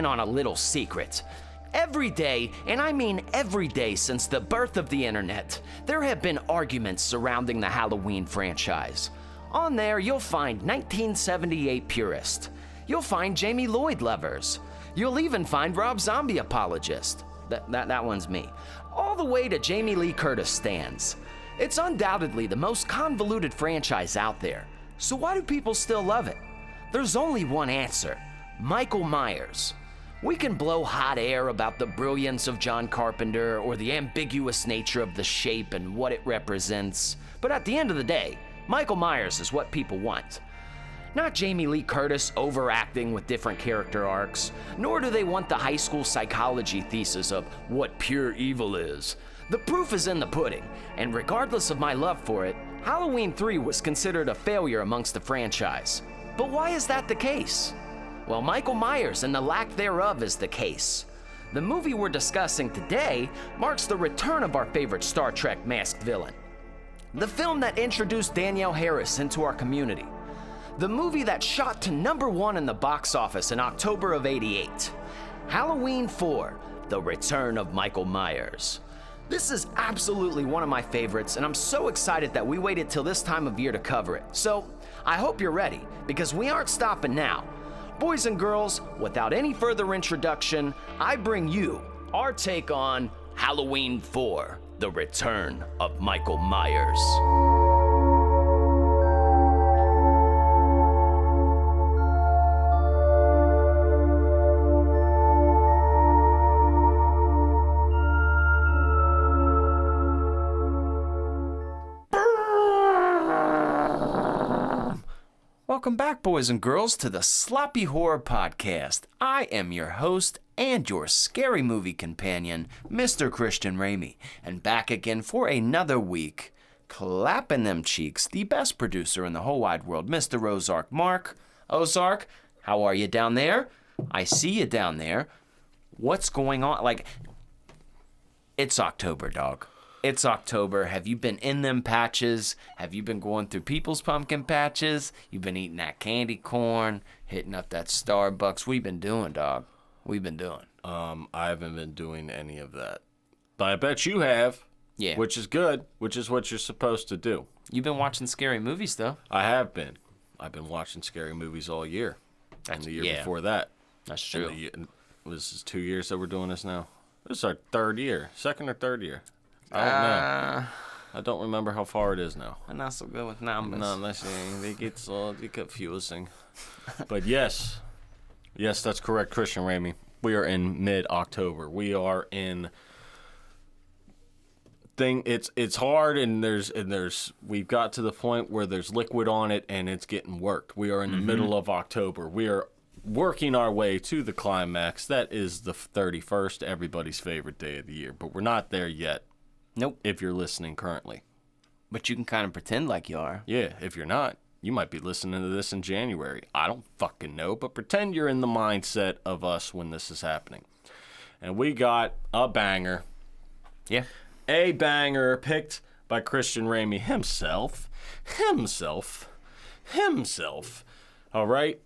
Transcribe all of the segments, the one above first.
on a little secret. Every day, and I mean every day since the birth of the internet, there have been arguments surrounding the Halloween franchise. On there, you'll find 1978 purists. You'll find Jamie Lloyd lovers. You'll even find Rob Zombie apologists. That one's me. All the way to Jamie Lee Curtis stans. It's undoubtedly the most convoluted franchise out there. So why do people still love it? There's only one answer: Michael Myers. We can blow hot air about the brilliance of John Carpenter or the ambiguous nature of the shape and what it represents, but at the end of the day, Michael Myers is what people want. Not Jamie Lee Curtis overacting with different character arcs, nor do they want the high school psychology thesis of what pure evil is. The proof is in the pudding, and regardless of my love for it, Halloween 3 was considered a failure amongst the franchise. But why is that the case? Well, Michael Myers and the lack thereof is the case. The movie we're discussing today marks the return of our favorite Star Trek masked villain. The film that introduced Danielle Harris into our community. The movie that shot to #1 in the box office in October of '88. Halloween 4, The Return of Michael Myers. This is absolutely one of my favorites, and I'm so excited that we waited till this time of year to cover it. So, I hope you're ready, because we aren't stopping now. Boys and girls, without any further introduction, I bring you our take on Halloween 4, The Return of Michael Myers. Welcome back, boys and girls, to the Sloppy Horror Podcast. I am your host and your scary movie companion, Mr. Christian Ramey, and back again for another week, clapping them cheeks, the best producer in the whole wide world, Mr. Ozark Mark. Ozark, how are you down there? I see you down there. What's going on? Like, it's October, dog. It's October. Have you been in them patches? Have you been going through people's pumpkin patches? You've been eating that candy corn, hitting up that Starbucks. What you been doing, dog? What you been doing? I haven't been doing any of that. But I bet you have. Yeah. Which is good, which is what you're supposed to do. You've been watching scary movies, though. I have been. I've been watching scary movies all year. And the year before that. That's true. This is 2 years that we're doing this now. This is our third year. Second or third year. I don't know. I don't remember how far it is now. I'm not so good with numbers. No, they get so confusing. But yes, that's correct, Christian Ramey. We are in mid-October. We are in It's hard, and we've got to the point where there's liquid on it, and it's getting worked. We are in the middle of October. We are working our way to the climax. That is the 31st, everybody's favorite day of the year. But we're not there yet. Nope. If you're listening currently. But you can kind of pretend like you are. Yeah, if you're not, you might be listening to this in January. I don't fucking know, but pretend you're in the mindset of us when this is happening. And we got a banger. Yeah. A banger picked by Christian Ramey himself. All right?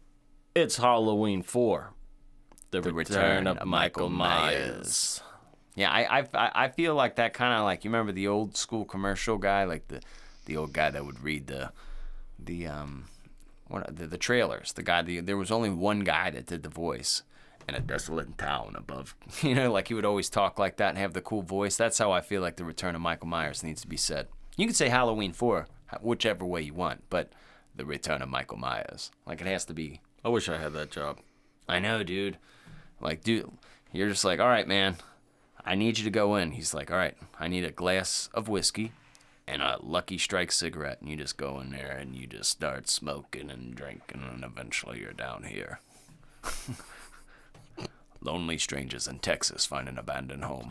It's Halloween 4. The Return of Michael Myers. Yeah, I feel like that kind of like, you remember the old school commercial guy, like the old guy that would read the trailers. There was only one guy that did the voice in a desolate town above. You know, like he would always talk like that and have the cool voice. That's how I feel like the Return of Michael Myers needs to be said. You can say Halloween 4, whichever way you want, but the Return of Michael Myers. Like, it has to be. I wish I had that job. I know, dude. Like, dude, you're just like, all right, man, I need you to go in. He's like, all right, I need a glass of whiskey and a Lucky Strike cigarette. And you just go in there and you just start smoking and drinking, and eventually you're down here. Lonely strangers in Texas find an abandoned home.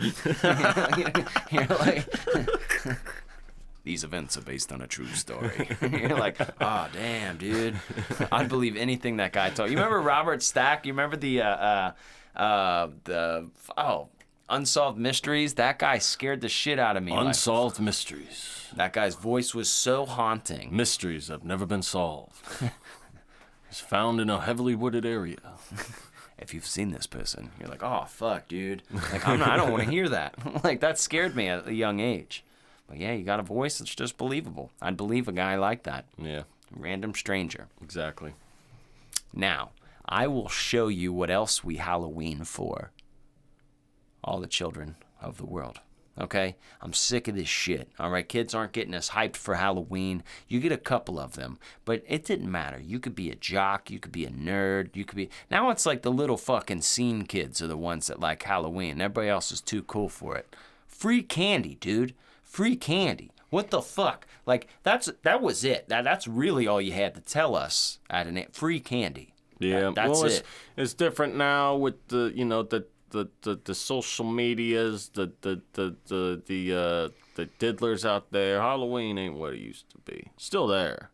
You're like, these events are based on a true story. You're like, oh, damn, dude. I'd believe anything that guy told. You remember Robert Stack? You remember the Unsolved Mysteries? That guy scared the shit out of me. Unsolved Mysteries. That guy's voice was so haunting. Mysteries have never been solved. It's found in a heavily wooded area. if you've seen this person, you're like, oh, fuck, dude. Like, I don't want to hear that. Like, that scared me at a young age. But yeah, you got a voice that's just believable. I'd believe a guy like that. Yeah. Random stranger. Exactly. Now, I will show you what else we Halloween for. All the children of the world. Okay? I'm sick of this shit. All right? Kids aren't getting us hyped for Halloween. You get a couple of them. But it didn't matter. You could be a jock. You could be a nerd. You could be... Now it's like the little fucking scene kids are the ones that like Halloween. Everybody else is too cool for it. Free candy, dude. Free candy. What the fuck? Like, that was it. That's really all you had to tell us at an free candy. Yeah. That's it. It's different now with the, the social medias, the diddlers out there. Halloween ain't what it used to be. Still there,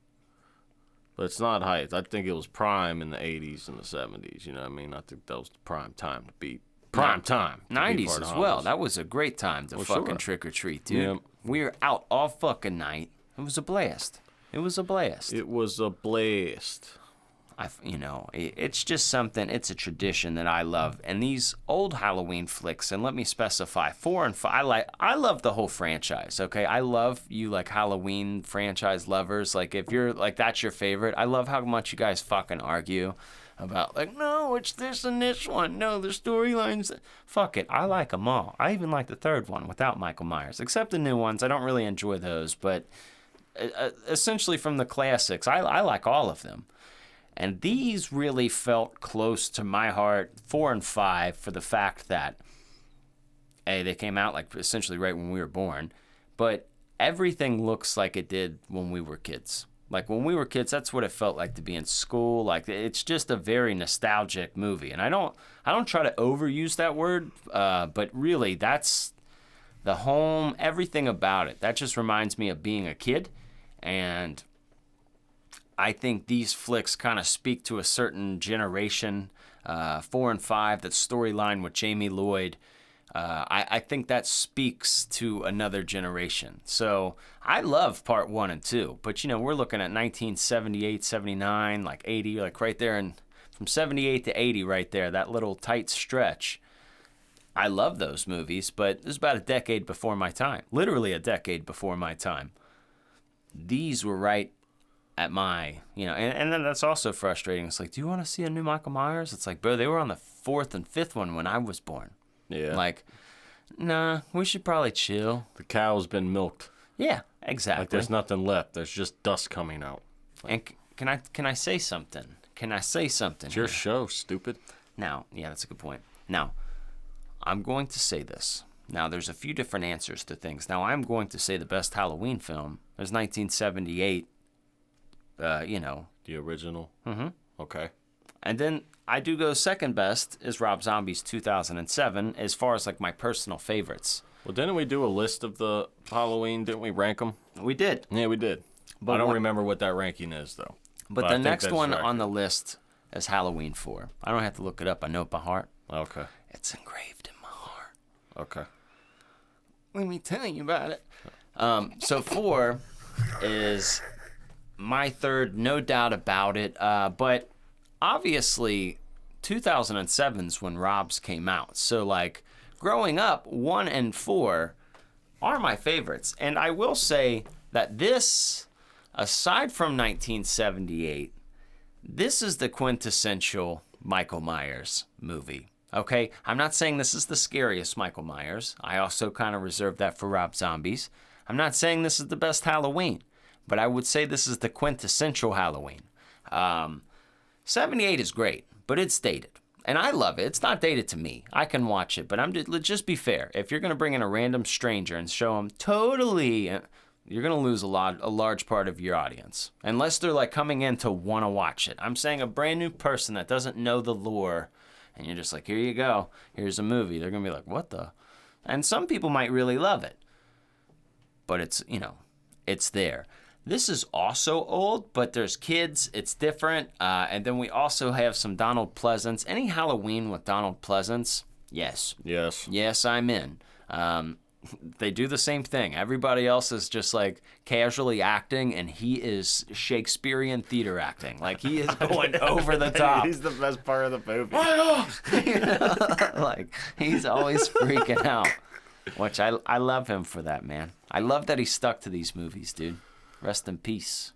but it's not hyped. I think it was prime in the 80s and the 70s. You know what I mean? I think that was the prime time to be prime time. 90s as well. That was a great time to fucking trick or treat, dude. Yeah. We were out all fucking night. It was a blast. It was a blast. It's just something, it's a tradition that I love. And these old Halloween flicks, and let me specify, 4 and 5, I love the whole franchise, okay? I love you, like, Halloween franchise lovers. Like, if you're, like, that's your favorite, I love how much you guys fucking argue about, like, no, it's this and this one. No, the storylines. Fuck it, I like them all. I even like the third one without Michael Myers. Except the new ones, I don't really enjoy those. But essentially from the classics, I like all of them. And these really felt close to my heart, 4 and 5, for the fact that, A, they came out like essentially right when we were born, but everything looks like it did when we were kids. Like when we were kids, that's what it felt like to be in school. Like it's just a very nostalgic movie. And I don't try to overuse that word, but really that's the home, everything about it. That just reminds me of being a kid. And I think these flicks kind of speak to a certain generation. 4 and 5, that storyline with Jamie Lloyd, I think that speaks to another generation. So I love part 1 and 2, but we're looking at 1978, 79, like 80, like right there, and from 78 to 80 right there, that little tight stretch. I love those movies, but this is about a decade before my time. Literally a decade before my time. These were right at my, and then that's also frustrating. It's like, do you want to see a new Michael Myers? It's like, bro, they were on the 4th and 5th one when I was born. Yeah. Like, nah, we should probably chill. The cow's been milked. Yeah, exactly. Like, there's nothing left. There's just dust coming out. Like, and can I say something? Can I say something? It's your show, stupid. Now, yeah, that's a good point. Now, I'm going to say this. Now, there's a few different answers to things. Now, I'm going to say the best Halloween film is 1978. The original? Mm-hmm. Okay. And then I do go second best is Rob Zombie's 2007 as far as like my personal favorites. Well, didn't we do a list of the Halloween? Didn't we rank them? We did. Yeah, we did. But I don't remember what that ranking is, though. But the next one on the list is Halloween 4. I don't have to look it up. I know it by heart. Okay. It's engraved in my heart. Okay. Let me tell you about it. So 4 is my third, no doubt about it. But obviously, 2007's when Rob's came out. So, like, growing up, 1 and 4 are my favorites. And I will say that this, aside from 1978, this is the quintessential Michael Myers movie. Okay? I'm not saying this is the scariest Michael Myers. I also kind of reserve that for Rob Zombies. I'm not saying this is the best Halloween. But I would say this is the quintessential Halloween. 78 is great, but it's dated. And I love it. It's not dated to me. I can watch it, but let's just be fair. If you're going to bring in a random stranger and show them totally, you're going to lose a large part of your audience. Unless they're like coming in to want to watch it. I'm saying a brand new person that doesn't know the lore, and you're just like, here you go. Here's a movie. They're going to be like, what the? And some people might really love it. But it's, it's there. This is also old, but there's kids. It's different. And then we also have some Donald Pleasance. Any Halloween with Donald Pleasance? Yes. Yes. Yes, I'm in. they do the same thing. Everybody else is just like casually acting, and he is Shakespearean theater acting. Like he is going over the top. He's the best part of the movie. Like he's always freaking out, which I love him for that, man. I love that he stuck to these movies, dude. Rest in peace.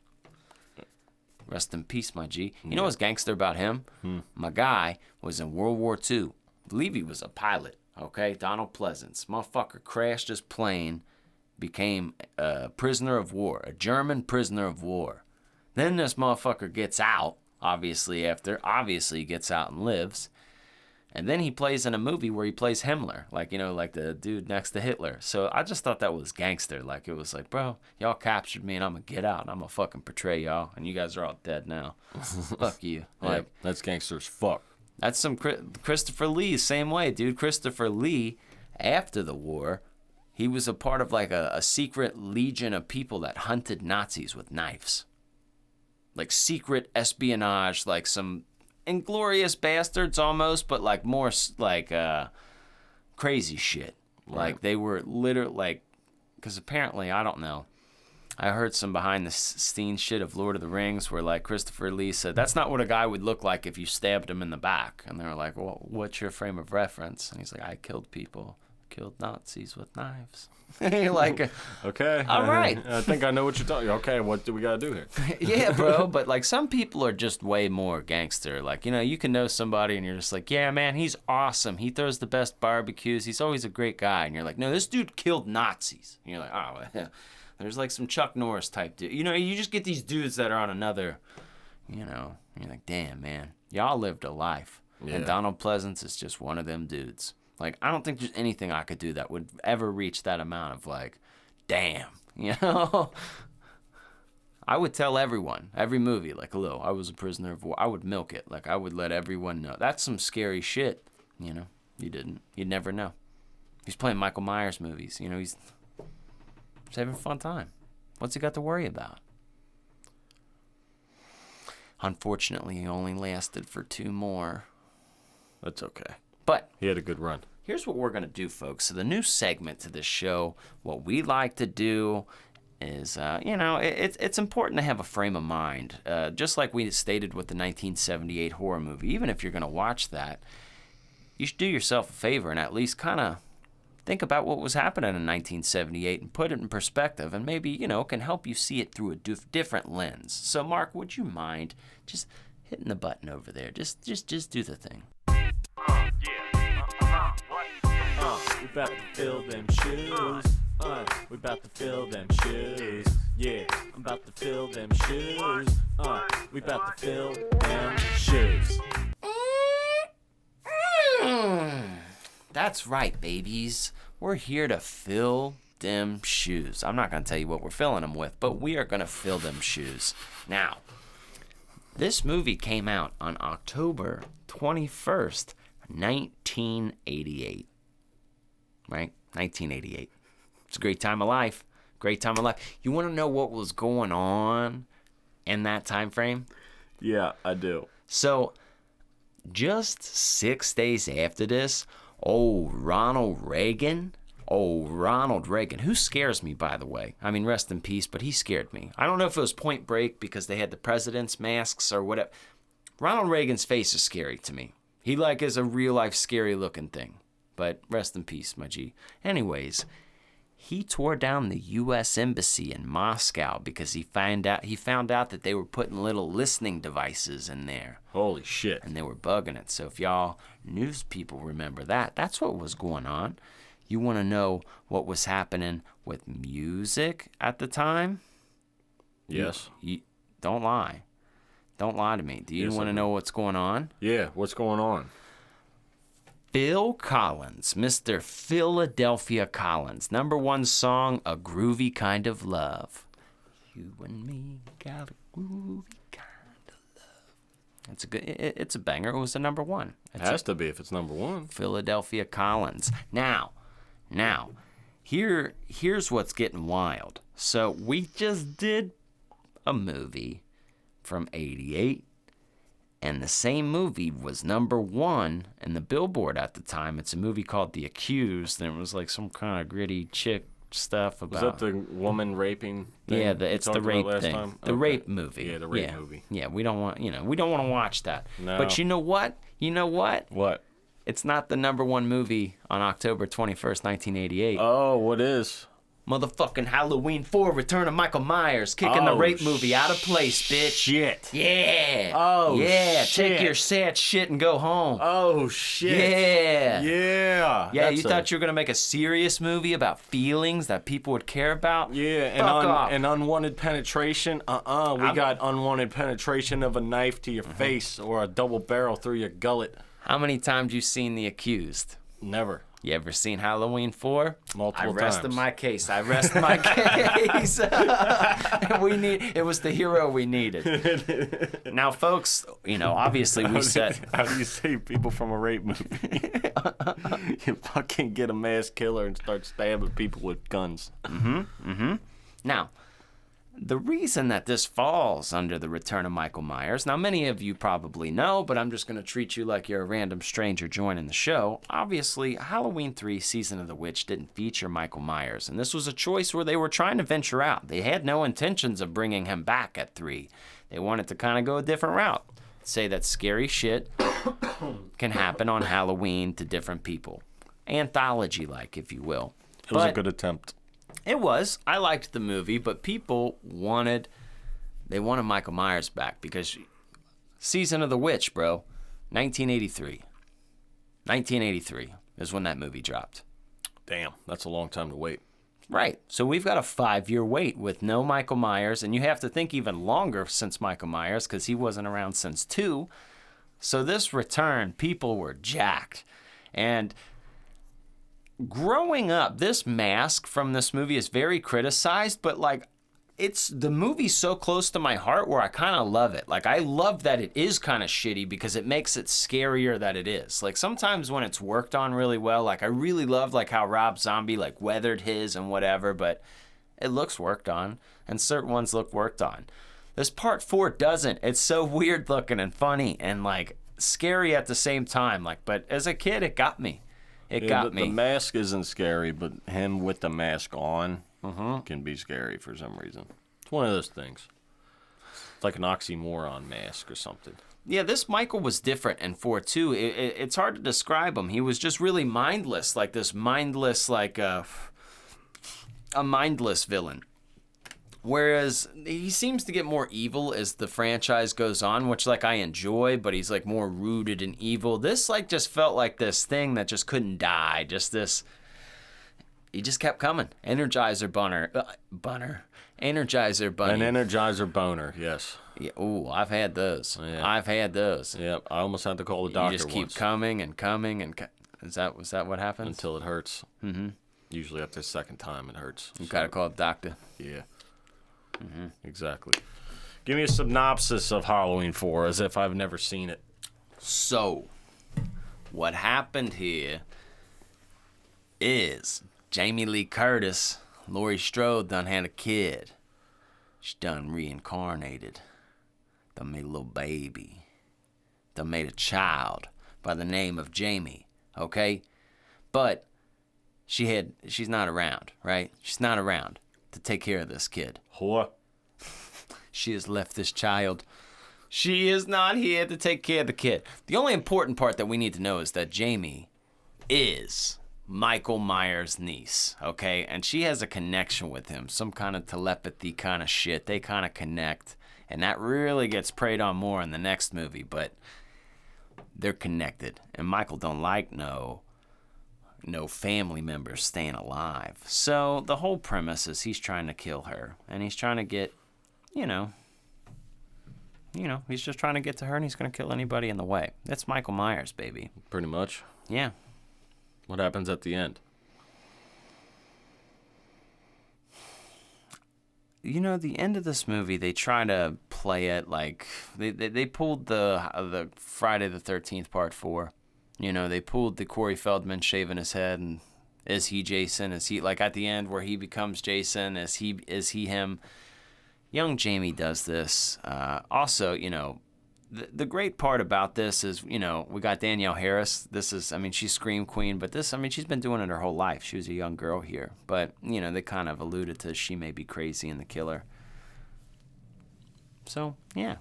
Rest in peace, my G. You know what's gangster about him? My guy was in World War II. I believe he was a pilot. Okay, Donald Pleasance. Motherfucker crashed his plane, became a prisoner of war, a German prisoner of war. Then this motherfucker gets out, obviously he gets out and lives. And then he plays in a movie where he plays Himmler, like, you know, like the dude next to Hitler. So I just thought that was gangster. Like, it was like, bro, y'all captured me and I'm going to get out and I'm going to fucking portray y'all. And you guys are all dead now. Fuck you. Like, that's gangster as fuck. That's some Christopher Lee, same way, dude. Christopher Lee, after the war, he was a part of like a secret legion of people that hunted Nazis with knives. Like secret espionage, like some Inglorious Bastards almost, but like more like crazy shit. Like they were literally like, because apparently, I don't know. I heard some behind the scenes shit of Lord of the Rings where like Christopher Lee said, that's not what a guy would look like if you stabbed him in the back. And they were like, well, what's your frame of reference? And he's like, I killed people, killed Nazis with knives. You're like, okay, all right. I think I know what you're talking. Okay, what do we gotta do here? Yeah, bro. But like some people are just way more gangster. Like, you know, you can know somebody and you're just like, yeah, man, he's awesome. He throws the best barbecues. He's always a great guy. And you're like, no, this dude killed Nazis. And you're like, oh, yeah. There's like some Chuck Norris type dude. You know, you just get these dudes that are on another, you know, and you're like, damn, man, y'all lived a life. Yeah. And Donald Pleasance is just one of them dudes. Like, I don't think there's anything I could do that would ever reach that amount of like, damn, you know? I would tell everyone, every movie, like, hello, I was a prisoner of war. I would milk it. Like, I would let everyone know. That's some scary shit, you know? You didn't. You'd never know. He's playing Michael Myers movies. You know, he's having a fun time. What's he got to worry about? Unfortunately, he only lasted for 2 more. That's okay. But he had a good run. Here's what we're going to do, folks. So the new segment to this show, what we like to do is, you know, it's important to have a frame of mind. Just like we stated with the 1978 horror movie, even if you're going to watch that, you should do yourself a favor and at least kind of think about what was happening in 1978 and put it in perspective, and maybe, you know, can help you see it through a different lens. So, Mark, would you mind just hitting the button over there? Just do the thing. We about to fill them shoes. We about to fill them shoes. Yeah, I'm about to fill them shoes. We about to fill them shoes. That's right, babies. We're here to fill them shoes. I'm not going to tell you what we're filling them with, but we are going to fill them shoes. Now, this movie came out on October 21st, 1988. Right? 1988. It's a great time of life. Great time of life. You want to know what was going on in that time frame? Yeah, I do. So, just 6 days after this, Ronald Reagan, who scares me, by the way. I mean, rest in peace, but he scared me. I don't know if it was Point Break because they had the president's masks or whatever. Ronald Reagan's face is scary to me. He like is a real life scary looking thing. But rest in peace, my G. Anyways, he tore down the U.S. Embassy in Moscow because he found out that they were putting little listening devices in there. Holy shit. And they were bugging it. So if y'all news people remember that, that's what was going on. You want to know what was happening with music at the time? Yes. You don't lie. Don't lie to me. Do you want to know what's going on? Yeah, what's going on? Phil Collins, Mr. Philadelphia Collins. #1 song, A Groovy Kind of Love. You and me got a groovy kind of love. It's a banger. It was a #1. It has to be if it's #1. Philadelphia Collins. Now, here's what's getting wild. So we just did a movie from '88. And the same movie was number 1 in the Billboard at the time. It's a movie called The Accused, and it was like some kind of gritty chick stuff about. Was that the woman raping thing? Yeah, it's the rape thing. Time? The rape movie. Yeah, the rape movie. Yeah, we don't want to watch that. No. But you know what? What? It's not the number 1 movie on October 21st, 1988. Oh, what is? Motherfucking Halloween 4, Return of Michael Myers, kicking the rape movie out of place, bitch. Shit. Yeah. Oh, yeah. shit. Take your sad shit and go home. Oh, shit. Yeah. Yeah. Yeah, you thought you were going to make a serious movie about feelings that people would care about? Yeah, Fuck off. and unwanted penetration. We got unwanted penetration of a knife to your face or a double barrel through your gullet. How many times you seen The Accused? Never. You ever seen Halloween 4? Multiple I rested times. my case. I rest my case. It was the hero we needed. Now, folks, obviously we said. How do you save people from a rape movie? You fucking get a mass killer and start stabbing people with guns. Now, the reason that this falls under the Return of Michael Myers, now many of you probably know, but I'm just going to treat you like you're a random stranger joining the show. Obviously, Halloween 3 Season of the Witch didn't feature Michael Myers, and this was a choice where they were trying to venture out. They had no intentions of bringing him back at 3. They wanted to kind of go a different route. Say that scary shit can happen on Halloween to different people. Anthology-like, if you will. It was a good attempt. It was. I liked the movie, but people wanted Michael Myers back because Season of the Witch, bro, 1983. 1983 is when that movie dropped. Damn, that's a long time to wait. Right. So we've got a 5-year wait with no Michael Myers, and you have to think even longer since Michael Myers because he wasn't around since 2. So this return, people were jacked. And growing up, this mask from this movie is very criticized, but the movie's so close to my heart where I kind of love it. I love that it is kind of shitty because it makes it scarier that it is. Sometimes when it's worked on really well, I really love how Rob Zombie weathered his and whatever, but it looks worked on, and certain ones look worked on. This part 4 doesn't. It's so weird looking and funny and scary at the same time. But as a kid, it got me. It got me. The mask isn't scary, but him with the mask on can be scary for some reason. It's one of those things. It's like an oxymoron mask or something. Yeah, this Michael was different in 4 too. It's hard to describe him. He was just really mindless, a mindless villain. Whereas he seems to get more evil as the franchise goes on, which I enjoy, but he's more rooted in evil. This just felt like this thing that just couldn't die. Just this, he just kept coming. Energizer Bunner. Energizer Bunny. An Energizer boner, yes. Yeah, ooh, I've had those. Yeah. I've had those. Yep, I almost had to call the doctor You just keep once. coming and coming and was that what happens? Until it hurts. Usually after the second time it hurts. You gotta call the doctor. Yeah. Exactly. Give me a synopsis of Halloween 4 as if I've never seen it. So, what happened here is Jamie Lee Curtis, Laurie Strode done had a kid. She done reincarnated. Done made a little baby. Done made a child by the name of Jamie, okay? But she's not around, right? She's not around to take care of this kid. Whore. She has left this child. She is not here to take care of the kid. The only important part that we need to know is that Jamie is Michael Myers' niece, okay? And she has a connection with him, some kind of telepathy kind of shit. They kind of connect, and that really gets preyed on more in the next movie, but they're connected. And Michael don't like no family members staying alive. So the whole premise is he's trying to kill her, and he's trying to get, he's just trying to get to her, and he's going to kill anybody in the way. That's Michael Myers, baby. Pretty much. Yeah. What happens at the end? The end of this movie, they try to play it they pulled the Friday the 13th Part 4. They pulled the Corey Feldman shaving his head, and is he Jason? Is he at the end where he becomes Jason? Is he him? Young Jamie does this. Also, the great part about this is, you know, we got Danielle Harris. This is, I mean, she's Scream Queen, but this, I mean, she's been doing it her whole life. She was a young girl here. But, you know, they kind of alluded to she may be crazy in the killer. So, yeah.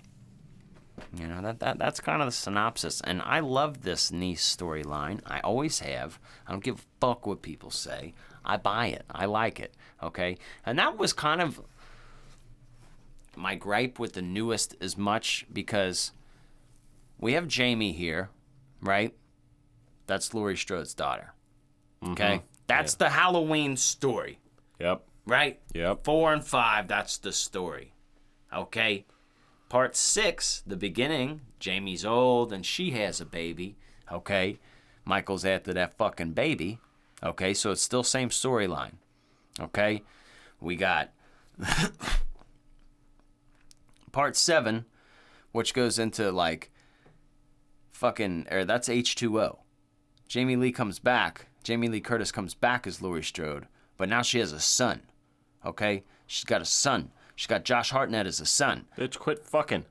You know, that's kind of the synopsis. And I love this niece storyline. I always have. I don't give a fuck what people say. I buy it. I like it. Okay? And that was kind of my gripe with the newest as much because we have Jamie here, right? That's Laurie Strode's daughter. Okay? Mm-hmm. That's the Halloween story. Yep. Right? Yep. 4 and 5, that's the story. Okay? Part 6, the beginning, Jamie's old and she has a baby. Okay? Michael's after that fucking baby. Okay? So it's still same storyline. Okay? We got Part 7, which goes into like that's H2O. Jamie Lee Curtis comes back as Laurie Strode, but now she has a son. Okay? She's got a son. She's got Josh Hartnett as a son. Bitch, quit fucking.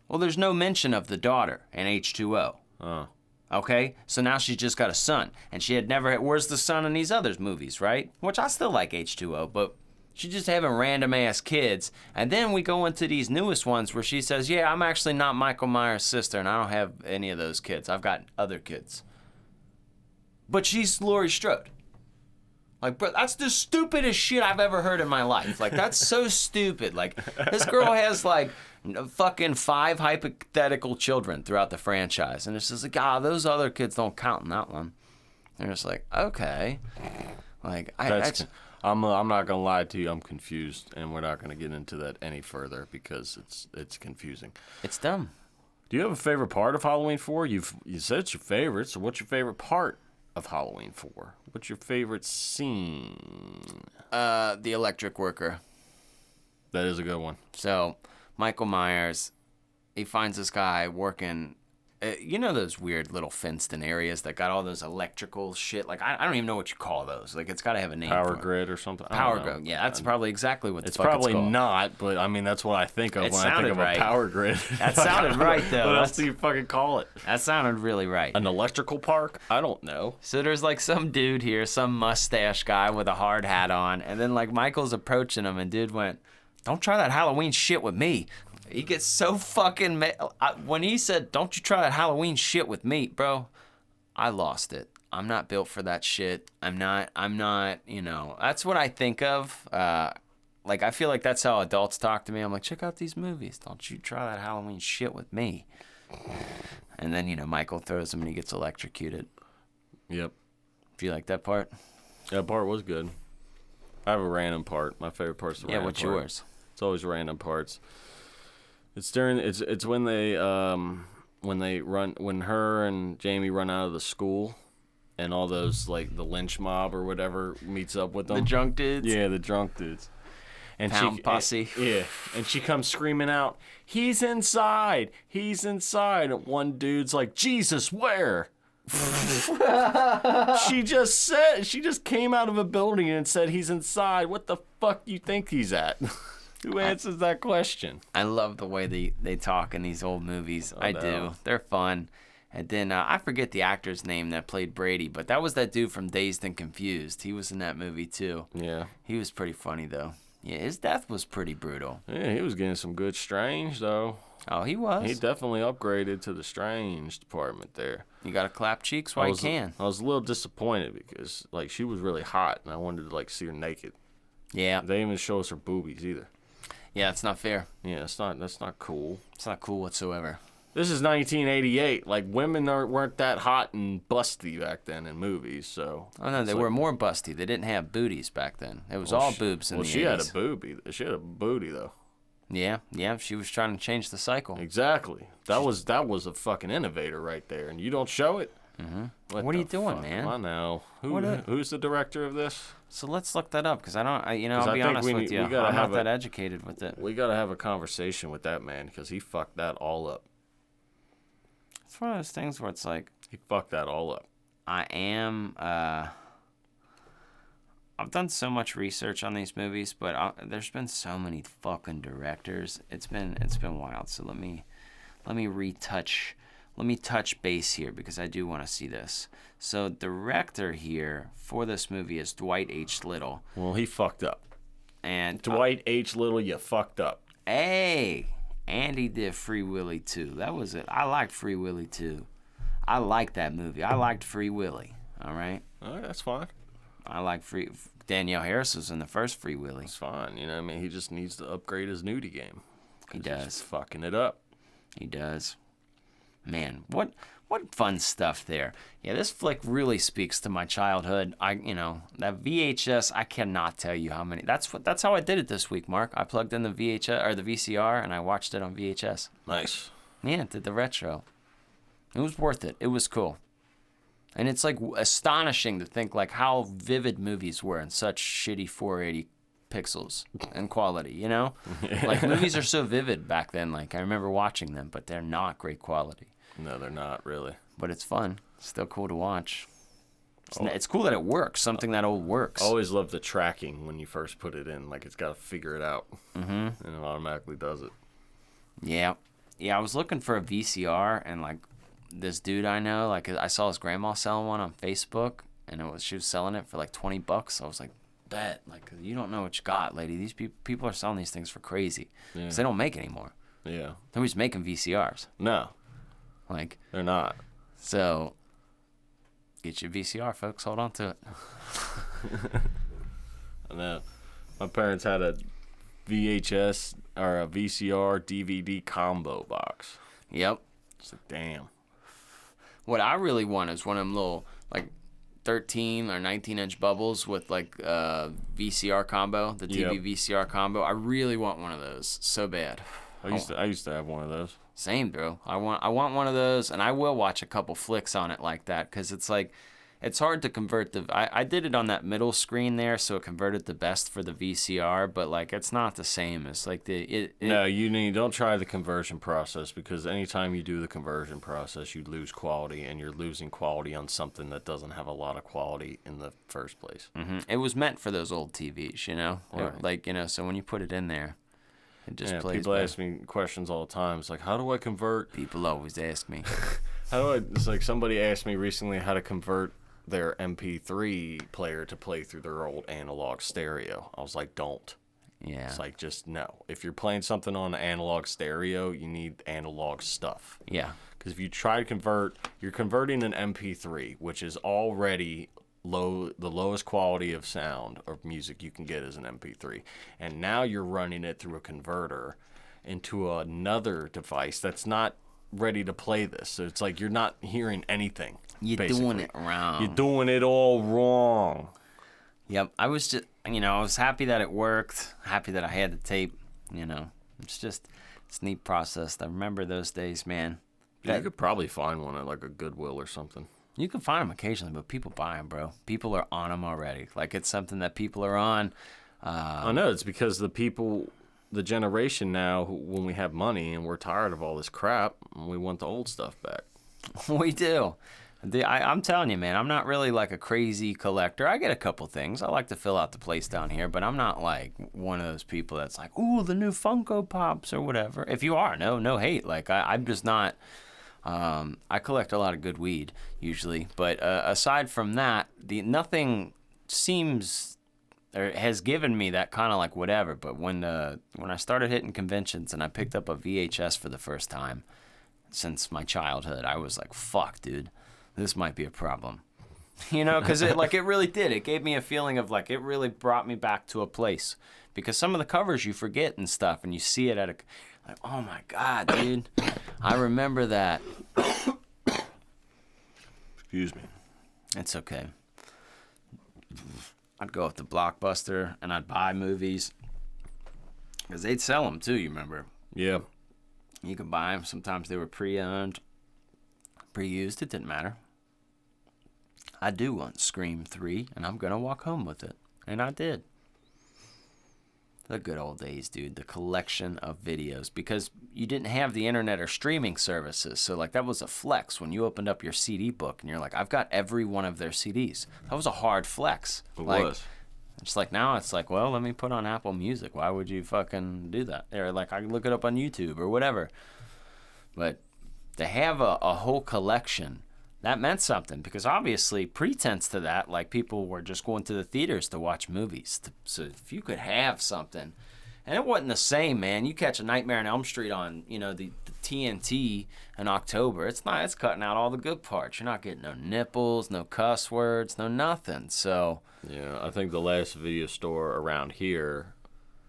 Well, there's no mention of the daughter in H2O. Oh. Okay? So now she's just got a son. And she had never where's the son in these other movies, right? Which I still like H2O, but she's just having random ass kids. And then we go into these newest ones where she says, yeah, I'm actually not Michael Myers' sister and I don't have any of those kids. I've got other kids. But she's Laurie Strode. Like, bro, that's the stupidest shit I've ever heard in my life. Like, that's so stupid. Like, this girl has, like, fucking 5 hypothetical children throughout the franchise. And it's just like, those other kids don't count in that one. And it's like, okay. Like, I'm not gonna lie to you. I'm confused, and we're not gonna get into that any further because it's confusing. It's dumb. Do you have a favorite part of Halloween 4? You said it's your favorite. So what's your favorite part of Halloween 4? What's your favorite scene? The electric worker. That is a good one. So, Michael Myers, he finds this guy working. You know those weird little fenced-in areas that got all those electrical shit? Like, I don't even know what you call those. Like, it's got to have a name Power for it. grid or something? Power grid. Yeah, that's probably exactly what the fuck probably it's called. not, but I mean, that's what I think of It when I think sounded of right. a power grid. That sounded right, though. What else do you fucking call it? That sounded really right. An electrical park? I don't know. So there's like some dude here, some mustache guy with a hard hat on, and then like Michael's approaching him, and dude went, "Don't try that Halloween shit with me." He gets so fucking when he said, "Don't you try that Halloween shit with me," bro, I lost it. I'm not built for that shit. I'm not, you know, that's what I think of. Like, I feel like that's how adults talk to me. I'm like, check out these movies. Don't you try that Halloween shit with me. And then, you know, Michael throws him and he gets electrocuted. Yep. Do you like that part? That part was good. I have a random part. My favorite part's the random part. Yeah, what's yours? It's always random parts. It's when her and Jamie run out of the school and all those, like, the lynch mob or whatever meets up with them. The drunk dudes? Yeah, the drunk dudes. And Pound posse. Yeah. And she comes screaming out, "He's inside! He's inside!" And one dude's like, "Jesus, where?" She just came out of a building and said he's inside. What the fuck do you think he's at? Who answers that question? I love the way they talk in these old movies. I do. They're fun. And then I forget the actor's name that played Brady, but that was that dude from Dazed and Confused. He was in that movie too. Yeah. He was pretty funny though. Yeah, his death was pretty brutal. Yeah, he was getting some good strange though. Oh, he was. He definitely upgraded to the strange department there. You gotta clap cheeks while you can. I was a little disappointed because like she was really hot and I wanted to like see her naked. Yeah. They didn't even show us her boobies either. Yeah, it's not fair. Yeah, that's not cool. It's not cool whatsoever. This is 1988. Like, women weren't that hot and busty back then in movies, so... Oh, no, they were more busty. They didn't have booties back then. It was all boobs in the 80s. Well, she had a boobie. She had a booty, though. Yeah, she was trying to change the cycle. Exactly. That was a fucking innovator right there, and you don't show it? Mm-hmm. What are you doing, man? I know. Who's the director of this? So let's look that up, because I'll be honest with you. I'm not that educated with it. We got to have a conversation with that man, because he fucked that all up. It's one of those things where it's like... He fucked that all up. I've done so much research on these movies, but there's been so many fucking directors. It's been wild. So let me let me touch base here because I do want to see this. So director here for this movie is Dwight H. Little. Well, he fucked up. And Dwight H. Little, you fucked up. Hey, and he did Free Willy 2. That was it. I liked Free Willy 2. I liked that movie. I liked Free Willy. All right? All right, that's fine. I like Danielle Harris was in the first Free Willy. It's fine. You know what I mean? He just needs to upgrade his nudie game. He does. He's fucking it up. He does. Man, what fun stuff there. Yeah, this flick really speaks to my childhood. That VHS, I cannot tell you how many. That's how I did it this week, Mark. I plugged in the VHS or the VCR and I watched it on VHS. Nice. Yeah, did the retro. It was worth it. It was cool. And it's like astonishing to think like how vivid movies were in such shitty 480 pixels and quality, you know? Like movies are so vivid back then. Like I remember watching them, but they're not great quality. No, they're not really. But it's fun. It's still cool to watch. It's cool that it works. Something that old works. I always love the tracking when you first put it in. Like it's got to figure it out. Mm-hmm. And it automatically does it. Yeah. Yeah, I was looking for a VCR and like this dude I know, like I saw his grandma selling one on Facebook and she was selling it for like $20. I was like, bet. Like you don't know what you got, lady. These people are selling these things for crazy. Because they don't make anymore. Yeah. Nobody's making VCRs. No. Like they're not. So get your VCR, folks. Hold on to it. I know. My parents had a VHS or a VCR DVD combo box. Yep. It's like, damn. What I really want is one of them little like 13 or 19-inch bubbles with like VCR combo, the TV VCR combo. I really want one of those so bad. I used to have one of those. Same, bro. I want one of those, and I will watch a couple flicks on it like that because it's like it's hard to convert I did it on that middle screen there, so it converted the best for the VCR, but like it's not the same as like No, don't try the conversion process because anytime you do the conversion process, you lose quality, and you're losing quality on something that doesn't have a lot of quality in the first place. Mm-hmm. It was meant for those old TVs, you know, right. So when you put it in there. It just plays people ask me questions all the time. It's like, how do I convert? People always ask me. It's like somebody asked me recently how to convert their MP3 player to play through their old analog stereo. I was like, don't. Yeah. It's like, just no. If you're playing something on an analog stereo, you need analog stuff. Yeah. Because if you try to convert, you're converting an MP3, which is already the lowest quality of sound or music you can get is an MP3, and now you're running it through a converter into another device that's not ready to play this. So it's like you're not hearing anything. You're doing it wrong. You're doing it all wrong. Yep. I was just, I was happy that it worked. Happy that I had the tape. It's a neat process. I remember those days, man. You could probably find one at like a Goodwill or something. You can find them occasionally, but people buy them, bro. People are on them already. Like, it's something that people are on. I know. It's because the generation now, when we have money and we're tired of all this crap, we want the old stuff back. We do. I'm telling you, man, I'm not really like a crazy collector. I get a couple things. I like to fill out the place down here, but I'm not like one of those people that's like, ooh, the new Funko Pops or whatever. If you are, no hate. Like, I'm just not... I collect a lot of good weed usually, but aside from that, nothing seems or has given me that kind of like whatever. But when I started hitting conventions and I picked up a VHS for the first time since my childhood, I was like, "Fuck, dude, this might be a problem," because it really did. It gave me a feeling of like it really brought me back to a place because some of the covers you forget and stuff, and you see it at a. Like, oh my God, dude. I remember that. Excuse me. It's okay. I'd go up to Blockbuster and I'd buy movies. Because they'd sell them too, you remember? Yeah. You could buy them. Sometimes they were pre-owned, pre-used. It didn't matter. I do want Scream 3, and I'm going to walk home with it. And I did. The good old days, dude. The collection of videos. Because you didn't have the internet or streaming services. So, like, that was a flex when you opened up your CD book and you're like, I've got every one of their CDs. That was a hard flex. It like, was. It's like now it's like, well, let me put on Apple Music. Why would you fucking do that? Or like, I can look it up on YouTube or whatever. But to have a whole collection, that meant something, because obviously pretense to that, like people were just going to the theaters to watch movies. So if you could have something, and it wasn't the same, man. You catch a Nightmare on Elm Street on, the TNT in October. It's cutting out all the good parts. You're not getting no nipples, no cuss words, no nothing. So yeah, I think the last video store around here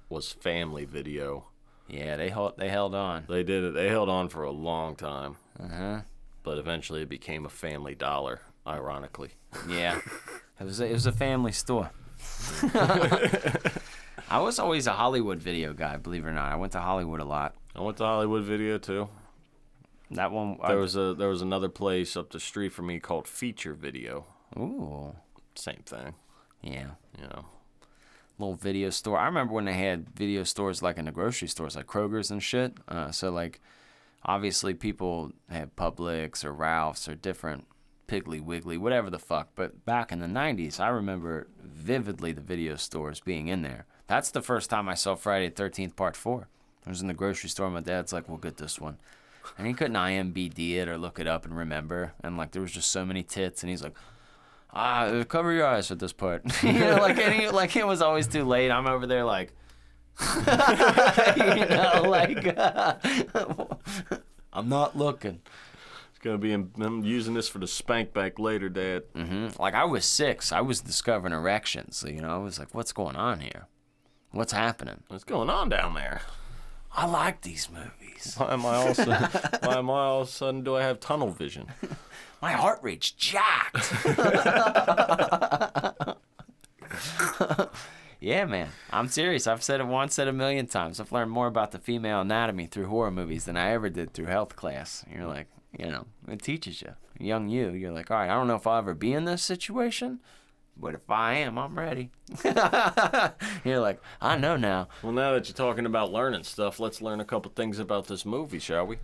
was Family Video. yeah, they held on. They did it. They held on for a long time. Uh-huh. But eventually it became a Family Dollar, ironically. Yeah. It was a family store. I was always a Hollywood video guy, believe it or not. I went to Hollywood a lot. I went to Hollywood Video too. That one. There was another place up the street from me called Feature Video. Ooh. Same thing. Yeah. You know. Little video store. I remember when they had video stores like in the grocery stores, like Kroger's and shit. So like, obviously people had Publix or Ralph's or different Piggly Wiggly, whatever the fuck. But back in the 90s, I remember vividly the video stores being in there. That's the first time I saw Friday the 13th Part 4. I was in the grocery store. My dad's like, we'll get this one. And he couldn't IMBD it or look it up and remember. And like there was just so many tits. And he's like, cover your eyes at this part. Like it was always too late. I'm over there like, I'm not looking. I'm using this for the spank back later, Dad. Mm-hmm. Like I was 6. I was discovering erections. So, I was like, what's going on here? What's happening? What's going on down there? I like these movies. Why am I all of a sudden do I have tunnel vision? My heart rate's jacked. Yeah, man. I'm serious. I've said it once, said a million times. I've learned more about the female anatomy through horror movies than I ever did through health class. You're like, it teaches you. Young you're like, all right, I don't know if I'll ever be in this situation, but if I am, I'm ready. You're like, I know now. Well, now that you're talking about learning stuff, let's learn a couple things about this movie, shall we?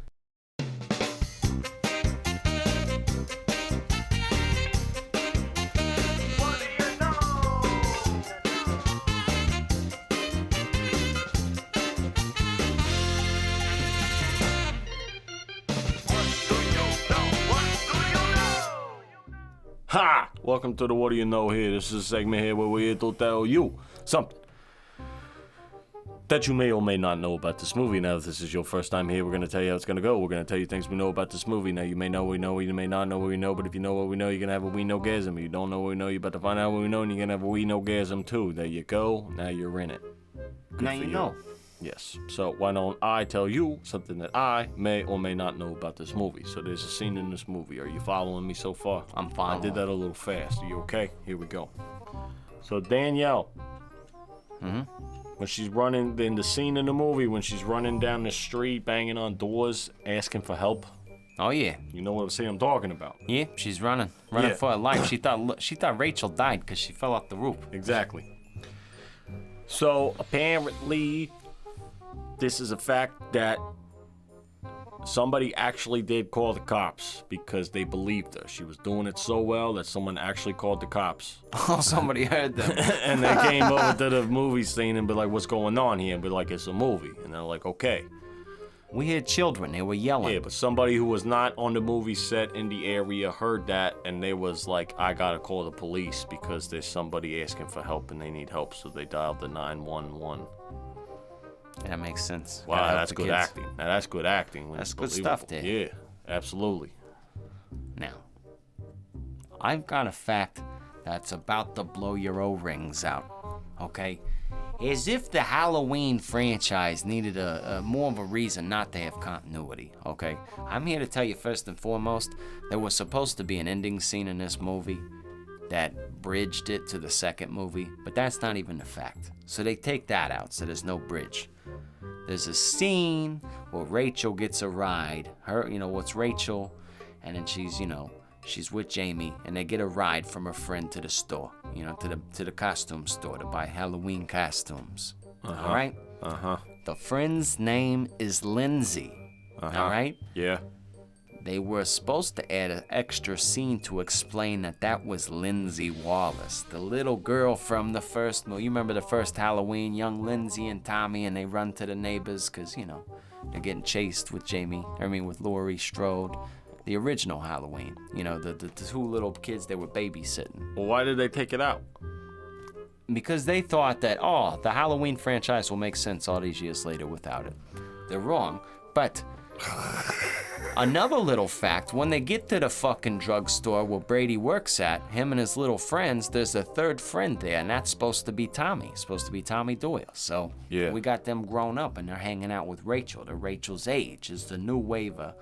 Ha! Welcome to the What Do You Know here. This is a segment here where we're here to tell you something that you may or may not know about this movie. Now, if this is your first time here, we're going to tell you how it's going to go. We're going to tell you things we know about this movie. Now, you may know what we know, you may not know what we know, but if you know what we know, you're going to have a we-know-gasm. If you don't know what we know, you're about to find out what we know, and you're going to have a we-know-gasm too. There you go. Now you're in it. Good now for you know. Yes. So why don't I tell you something that I may or may not know about this movie? So there's a scene in this movie. Are you following me so far? I'm following. I did that a little fast. Are you okay? Here we go. So Danielle, when she's running in the scene in the movie, when she's running down the street, banging on doors, asking for help. Oh yeah. You know what scene I'm talking about? Yeah, she's running for her life. She thought Rachel died because she fell off the roof. Exactly. So apparently, this is a fact that somebody actually did call the cops because they believed her. She was doing it so well that someone actually called the cops. Oh, somebody heard them. And they came over to the movie scene and be like, what's going on here? And be like, it's a movie. And they're like, okay. We had children. They were yelling. Yeah, but somebody who was not on the movie set in the area heard that, and they was like, I gotta call the police because there's somebody asking for help and they need help. So they dialed the 911. That makes sense. Wow, that's good acting. Now, that's good acting. That's good stuff, Dave. Yeah, absolutely. Now, I've got a fact that's about to blow your O-rings out, okay? As if the Halloween franchise needed a more of a reason not to have continuity, okay? I'm here to tell you first and foremost, there was supposed to be an ending scene in this movie that bridged it to the second movie, but that's not even the fact. So they take that out, so there's no bridge. There's a scene where Rachel gets a ride. It's Rachel, and then she's with Jamie, and they get a ride from her friend to the store, to the costume store to buy Halloween costumes. All right? Uh-huh. The friend's name is Lindsay. Uh-huh. All right? Yeah. They were supposed to add an extra scene to explain that was Lindsay Wallace, the little girl from the first movie. You remember the first Halloween, young Lindsay and Tommy, and they run to the neighbors because, they're getting chased with with Laurie Strode. The original Halloween, the two little kids they were babysitting. Well, why did they take it out? Because they thought that, the Halloween franchise will make sense all these years later without it. They're wrong, but... Another little fact, when they get to the fucking drugstore where Brady works at, him and his little friends, there's a third friend there, and that's supposed to be Tommy. Supposed to be Tommy Doyle. So yeah. We got them grown up, and they're hanging out with Rachel. They're Rachel's age. Is the new wave of,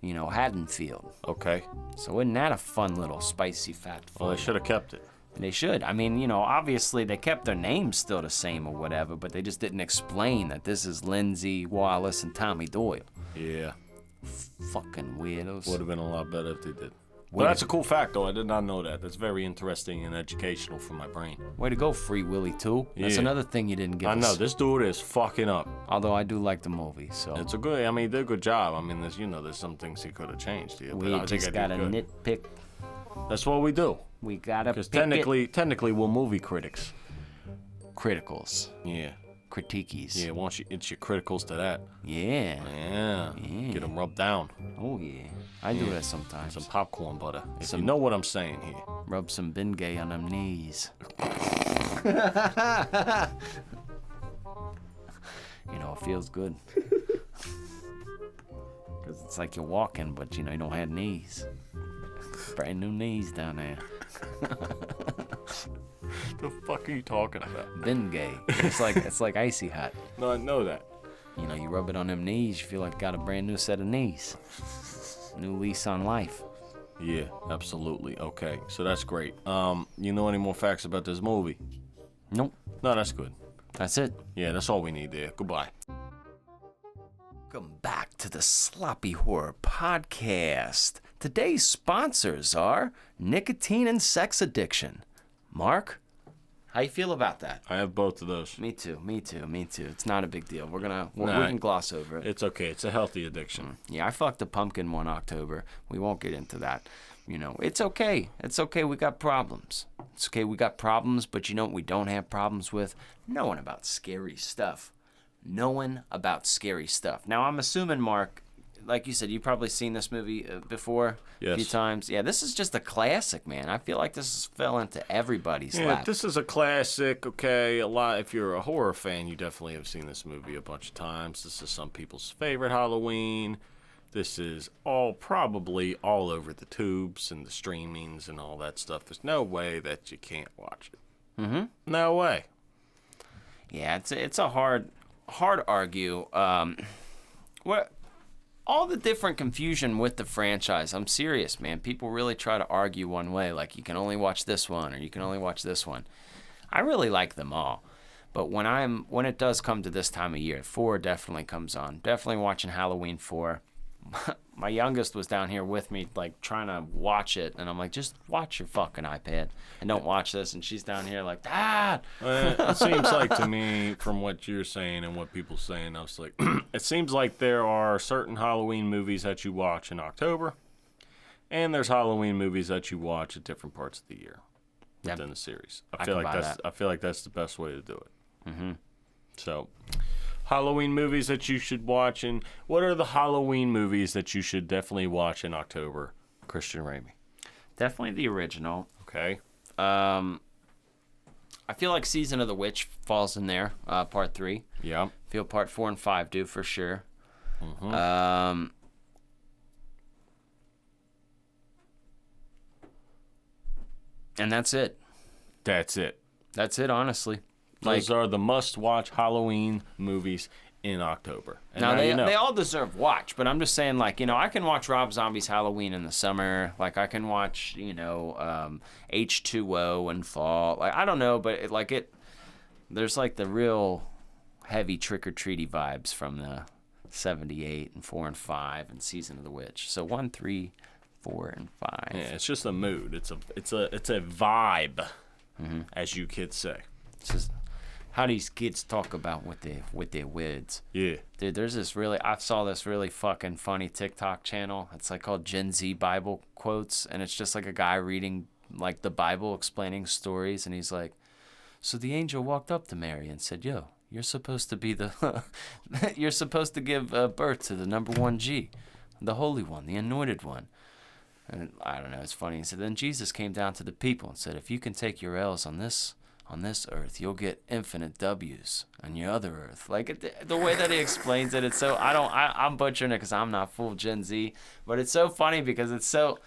Haddonfield. Okay. So isn't that a fun little spicy fact for Well, they you? should have kept it. They should. Obviously they kept their names still the same or whatever, but they just didn't explain that this is Lindsay Wallace and Tommy Doyle. Yeah. Fucking weirdos. Would have been a lot better if they did. Well, that's a cool fact, though. I did not know that. That's very interesting and educational for my brain. Way to go, Free Willy 2. That's another thing you didn't give us. I know. This dude is fucking up. Although I do like the movie, so... It's a good... they did a good job. There's some things he could have changed here. We just gotta nitpick. That's what we do. We gotta Because technically, we're movie critics. Criticals. Yeah. Critiques. Yeah, it's your criticals to that. Yeah. Yeah. Get them rubbed down. Oh, yeah. I do that sometimes. Some popcorn butter. If you know what I'm saying here. Rub some Bengay on them knees. It feels good. Because it's like you're walking, but, you don't have knees. Brand new knees down there. The fuck are you talking about? Bengay. It's like icy hot. No, I know that. You rub it on them knees, you feel like you got a brand new set of knees. New lease on life. Yeah, absolutely. Okay, so that's great. You know any more facts about this movie? Nope. No, that's good. That's it. Yeah, that's all we need there. Goodbye. Welcome back to the Sloppy Horror Podcast. Today's sponsors are nicotine and sex addiction. Mark, how you feel about that? I have both of those. Me too. It's not a big deal. We can gloss over it. It's okay. It's a healthy addiction. Yeah, I fucked a pumpkin one October. We won't get into that. It's okay. It's okay. We got problems. It's okay. We got problems, but you know what we don't have problems with? Knowing about scary stuff. Now, I'm assuming, Mark, like you said, you've probably seen this movie before a few times. Yeah, this is just a classic, man. I feel like this fell into everybody's lap. This is a classic, okay? If you're a horror fan, you definitely have seen this movie a bunch of times. This is some people's favorite Halloween. This is probably all over the tubes and the streamings and all that stuff. There's no way that you can't watch it. Mm-hmm. No way. Yeah, it's a hard argue. All the different confusion with the franchise. I'm serious, man. People really try to argue one way, like you can only watch this one or you can only watch this one. I really like them all. But when it does come to this time of year, 4 definitely comes on. Definitely watching Halloween 4. My youngest was down here with me, like, trying to watch it, and I'm like, just watch your fucking iPad and don't watch this. And she's down here like, Dad! It seems like to me, from what you're saying and what people's saying, I was like, it seems like there are certain Halloween movies that you watch in October, and there's Halloween movies that you watch at different parts of the year within the series. I feel like that's the best way to do it. Mm-hmm. So, Halloween movies that you should watch, and what are the Halloween movies that you should definitely watch in October, Christian Ramey? Definitely the original. Okay. I feel like Season of the Witch falls in there, part 3. Yeah. I feel part 4 and 5 do for sure. Mm-hmm. And that's it. That's it, honestly. Those are the must-watch Halloween movies in October. And now they all deserve watch, but I'm just saying, like, I can watch Rob Zombie's Halloween in the summer. Like, I can watch, H2O in fall. Like, I don't know, but there's like the real heavy trick-or-treaty vibes from the 78 and 4 and 5 and Season of the Witch. So 1, 3, 4, and 5. Yeah, it's just a mood. It's a vibe, as you kids say. how these kids talk about with their words. Yeah. Dude, I saw this really fucking funny TikTok channel. It's like called Gen Z Bible Quotes, and it's just like a guy reading like the Bible, explaining stories, and he's like, so the angel walked up to Mary and said, yo, you're supposed to be you're supposed to give birth to the number 1G, the Holy One, the Anointed One. And I don't know, it's funny. He said, then Jesus came down to the people and said, if you can take your L's on this earth, you'll get infinite W's on your other earth. Like the way that he explains it, it's so, I'm butchering it because I'm not full Gen Z, but it's so funny because it's so,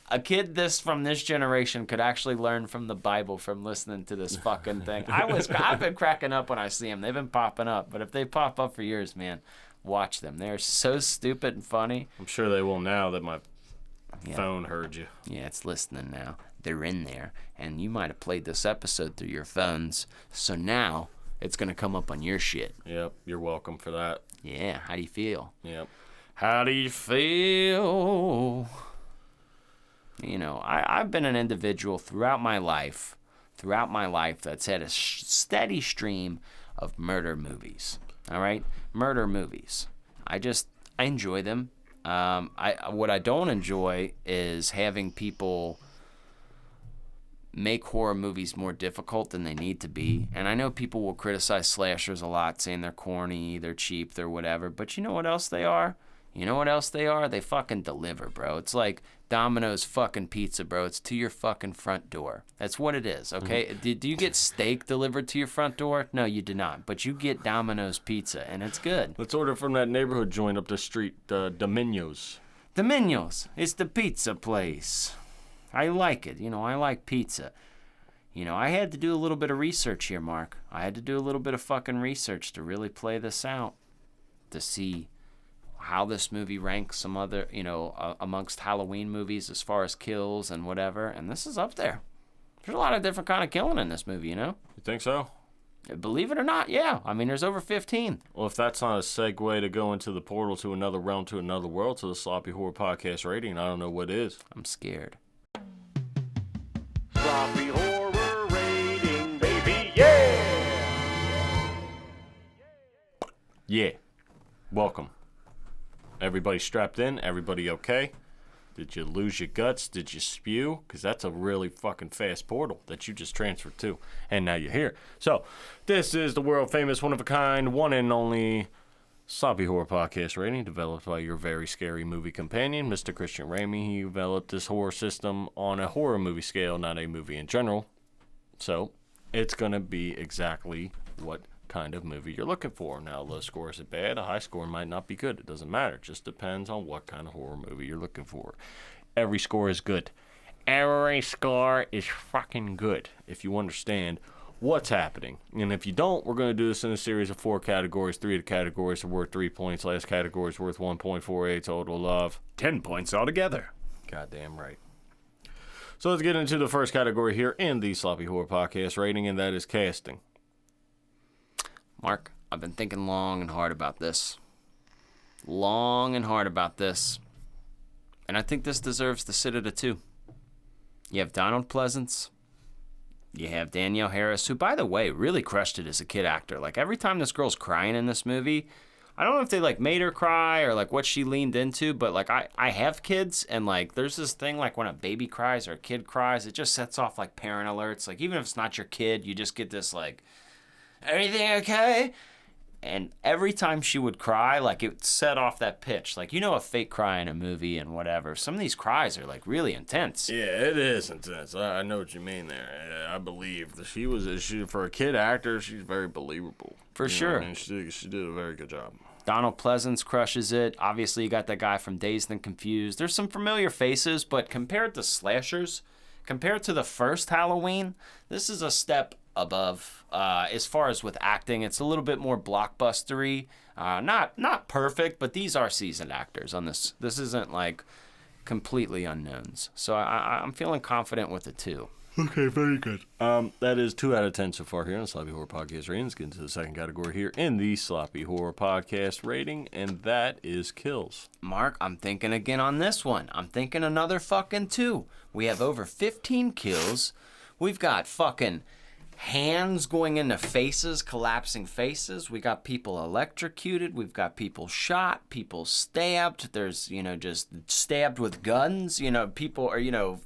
a kid from this generation could actually learn from the Bible from listening to this fucking thing. I've been cracking up when I see them. They've been popping up, but if they pop up for years, man, watch them. They're so stupid and funny. I'm sure they will now that my phone heard you. Yeah, it's listening now. They're in there, and you might have played this episode through your phones, so now it's going to come up on your shit. Yep, you're welcome for that. Yeah, how do you feel? Yep. How do you feel? You know, I've been an individual throughout my life that's had a steady stream of murder movies, all right? Murder movies. I enjoy them. What I don't enjoy is having people make horror movies more difficult than they need to be. And I know people will criticize slashers a lot, saying they're corny, they're cheap, they're whatever. But you know what else they are? They fucking deliver, bro. It's like Domino's fucking pizza, bro. It's to your fucking front door. That's what it is, okay? Mm-hmm. Do you get steak delivered to your front door? No, you do not. But you get Domino's pizza, and it's good. Let's order from that neighborhood joint up the street, Domino's. Domino's. It's the pizza place. I like it. I like pizza. I had to do a little bit of research here, Mark. I had to do a little bit of fucking research to really play this out, to see how this movie ranks some other, amongst Halloween movies as far as kills and whatever. And this is up there. There's a lot of different kind of killing in this movie, You think so? Believe it or not, yeah. I mean, there's over 15. Well, if that's not a segue to go into the portal to another realm, to another world, to the Sloppy Horror Podcast rating, I don't know what is. I'm scared. Sloppy Horror rating, baby, yeah! Yeah. Welcome. Everybody strapped in? Everybody okay? Did you lose your guts? Did you spew? Because that's a really fucking fast portal that you just transferred to. And now you're here. So, this is the world famous, one of a kind, one and only Sloppy Horror Podcast rating, developed by your very scary movie companion, Mr. Christian Ramey. He developed this horror system on a horror movie scale, not a movie in general. So, it's going to be exactly what kind of movie you're looking for. Now, a low score isn't bad. A high score might not be good. It doesn't matter. It just depends on what kind of horror movie you're looking for. Every score is good. Every score is fucking good if you understand what's happening. And if you don't, we're going to do this in a series of 4 categories. 3 of the categories are worth 3 points. Last category is worth 1.48 total of 10 points altogether. Goddamn right. So let's get into the first category here in the Sloppy Horror Podcast rating, and that is casting. Mark, I've been thinking long and hard about this. And I think this deserves to sit at a 2. You have Donald Pleasance. You have Danielle Harris, who, by the way, really crushed it as a kid actor. Like, every time this girl's crying in this movie, I don't know if they, made her cry or, what she leaned into, but, I have kids, and, there's this thing, when a baby cries or a kid cries, it just sets off, parent alerts. Even if it's not your kid, you just get this, everything okay? And every time she would cry, it set off that pitch. A fake cry in a movie and whatever. Some of these cries are, really intense. Yeah, it is intense. I know what you mean there. I believe that she for a kid actor, she's very believable. For sure. And she did a very good job. Donald Pleasance crushes it. Obviously, you got that guy from Dazed and Confused. There's some familiar faces, but compared to slashers, compared to the first Halloween, this is a step above. As far as with acting, it's a little bit more blockbustery. Not perfect, but these are seasoned actors on this. This isn't completely unknowns. So I'm feeling confident with the 2. Okay, very good. That is 2 out of 10 so far here on the Sloppy Horror Podcast rating. Let's get into the second category here in the Sloppy Horror Podcast rating, and that is kills. Mark, I'm thinking again on this one. I'm thinking another fucking 2. We have over 15 kills. We've got fucking hands going into faces, collapsing faces. We got people electrocuted. We've got people shot, people stabbed. There's, just stabbed with guns. People are,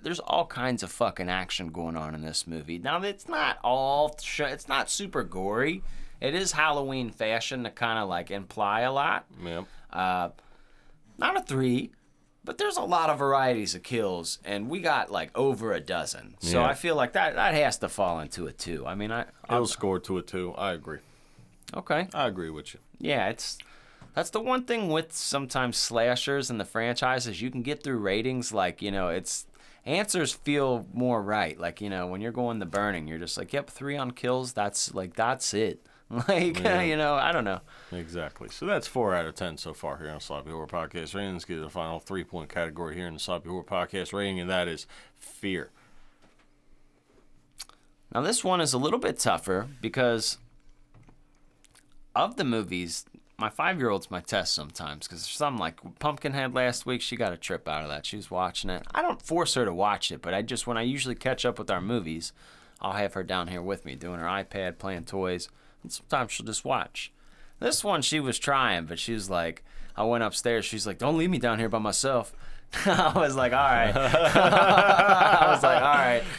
there's all kinds of fucking action going on in this movie. Now, it's not it's not super gory. It is Halloween fashion to kind of like imply a lot. Yep. Not a 3, but there's a lot of varieties of kills, and we got like over a dozen. So Yeah. I feel like that has to fall into a 2. I mean, It'll score to a 2. I agree. Okay. I agree with you. Yeah, that's the one thing with sometimes slashers and the franchises. You can get through ratings like, it's answers feel more right. Like, when you're going The Burning, you're just like, yep, 3 on kills. That's it. Like, Yeah. I don't know. Exactly. So that's 4 out of 10 so far here on Sloppy Horror Podcast Rating. Let's get to the final 3-point category here in the Sloppy Horror Podcast Rating, and that is fear. Now, this one is a little bit tougher because of the movies, my 5-year-old's my test sometimes because there's some like Pumpkinhead last week, she got a trip out of that. She was watching it. I don't force her to watch it, but when I usually catch up with our movies, I'll have her down here with me doing her iPad, playing toys, and sometimes she'll just watch. This one she was trying, but she was like, I went upstairs, she's like, don't leave me down here by myself. I was like, all right.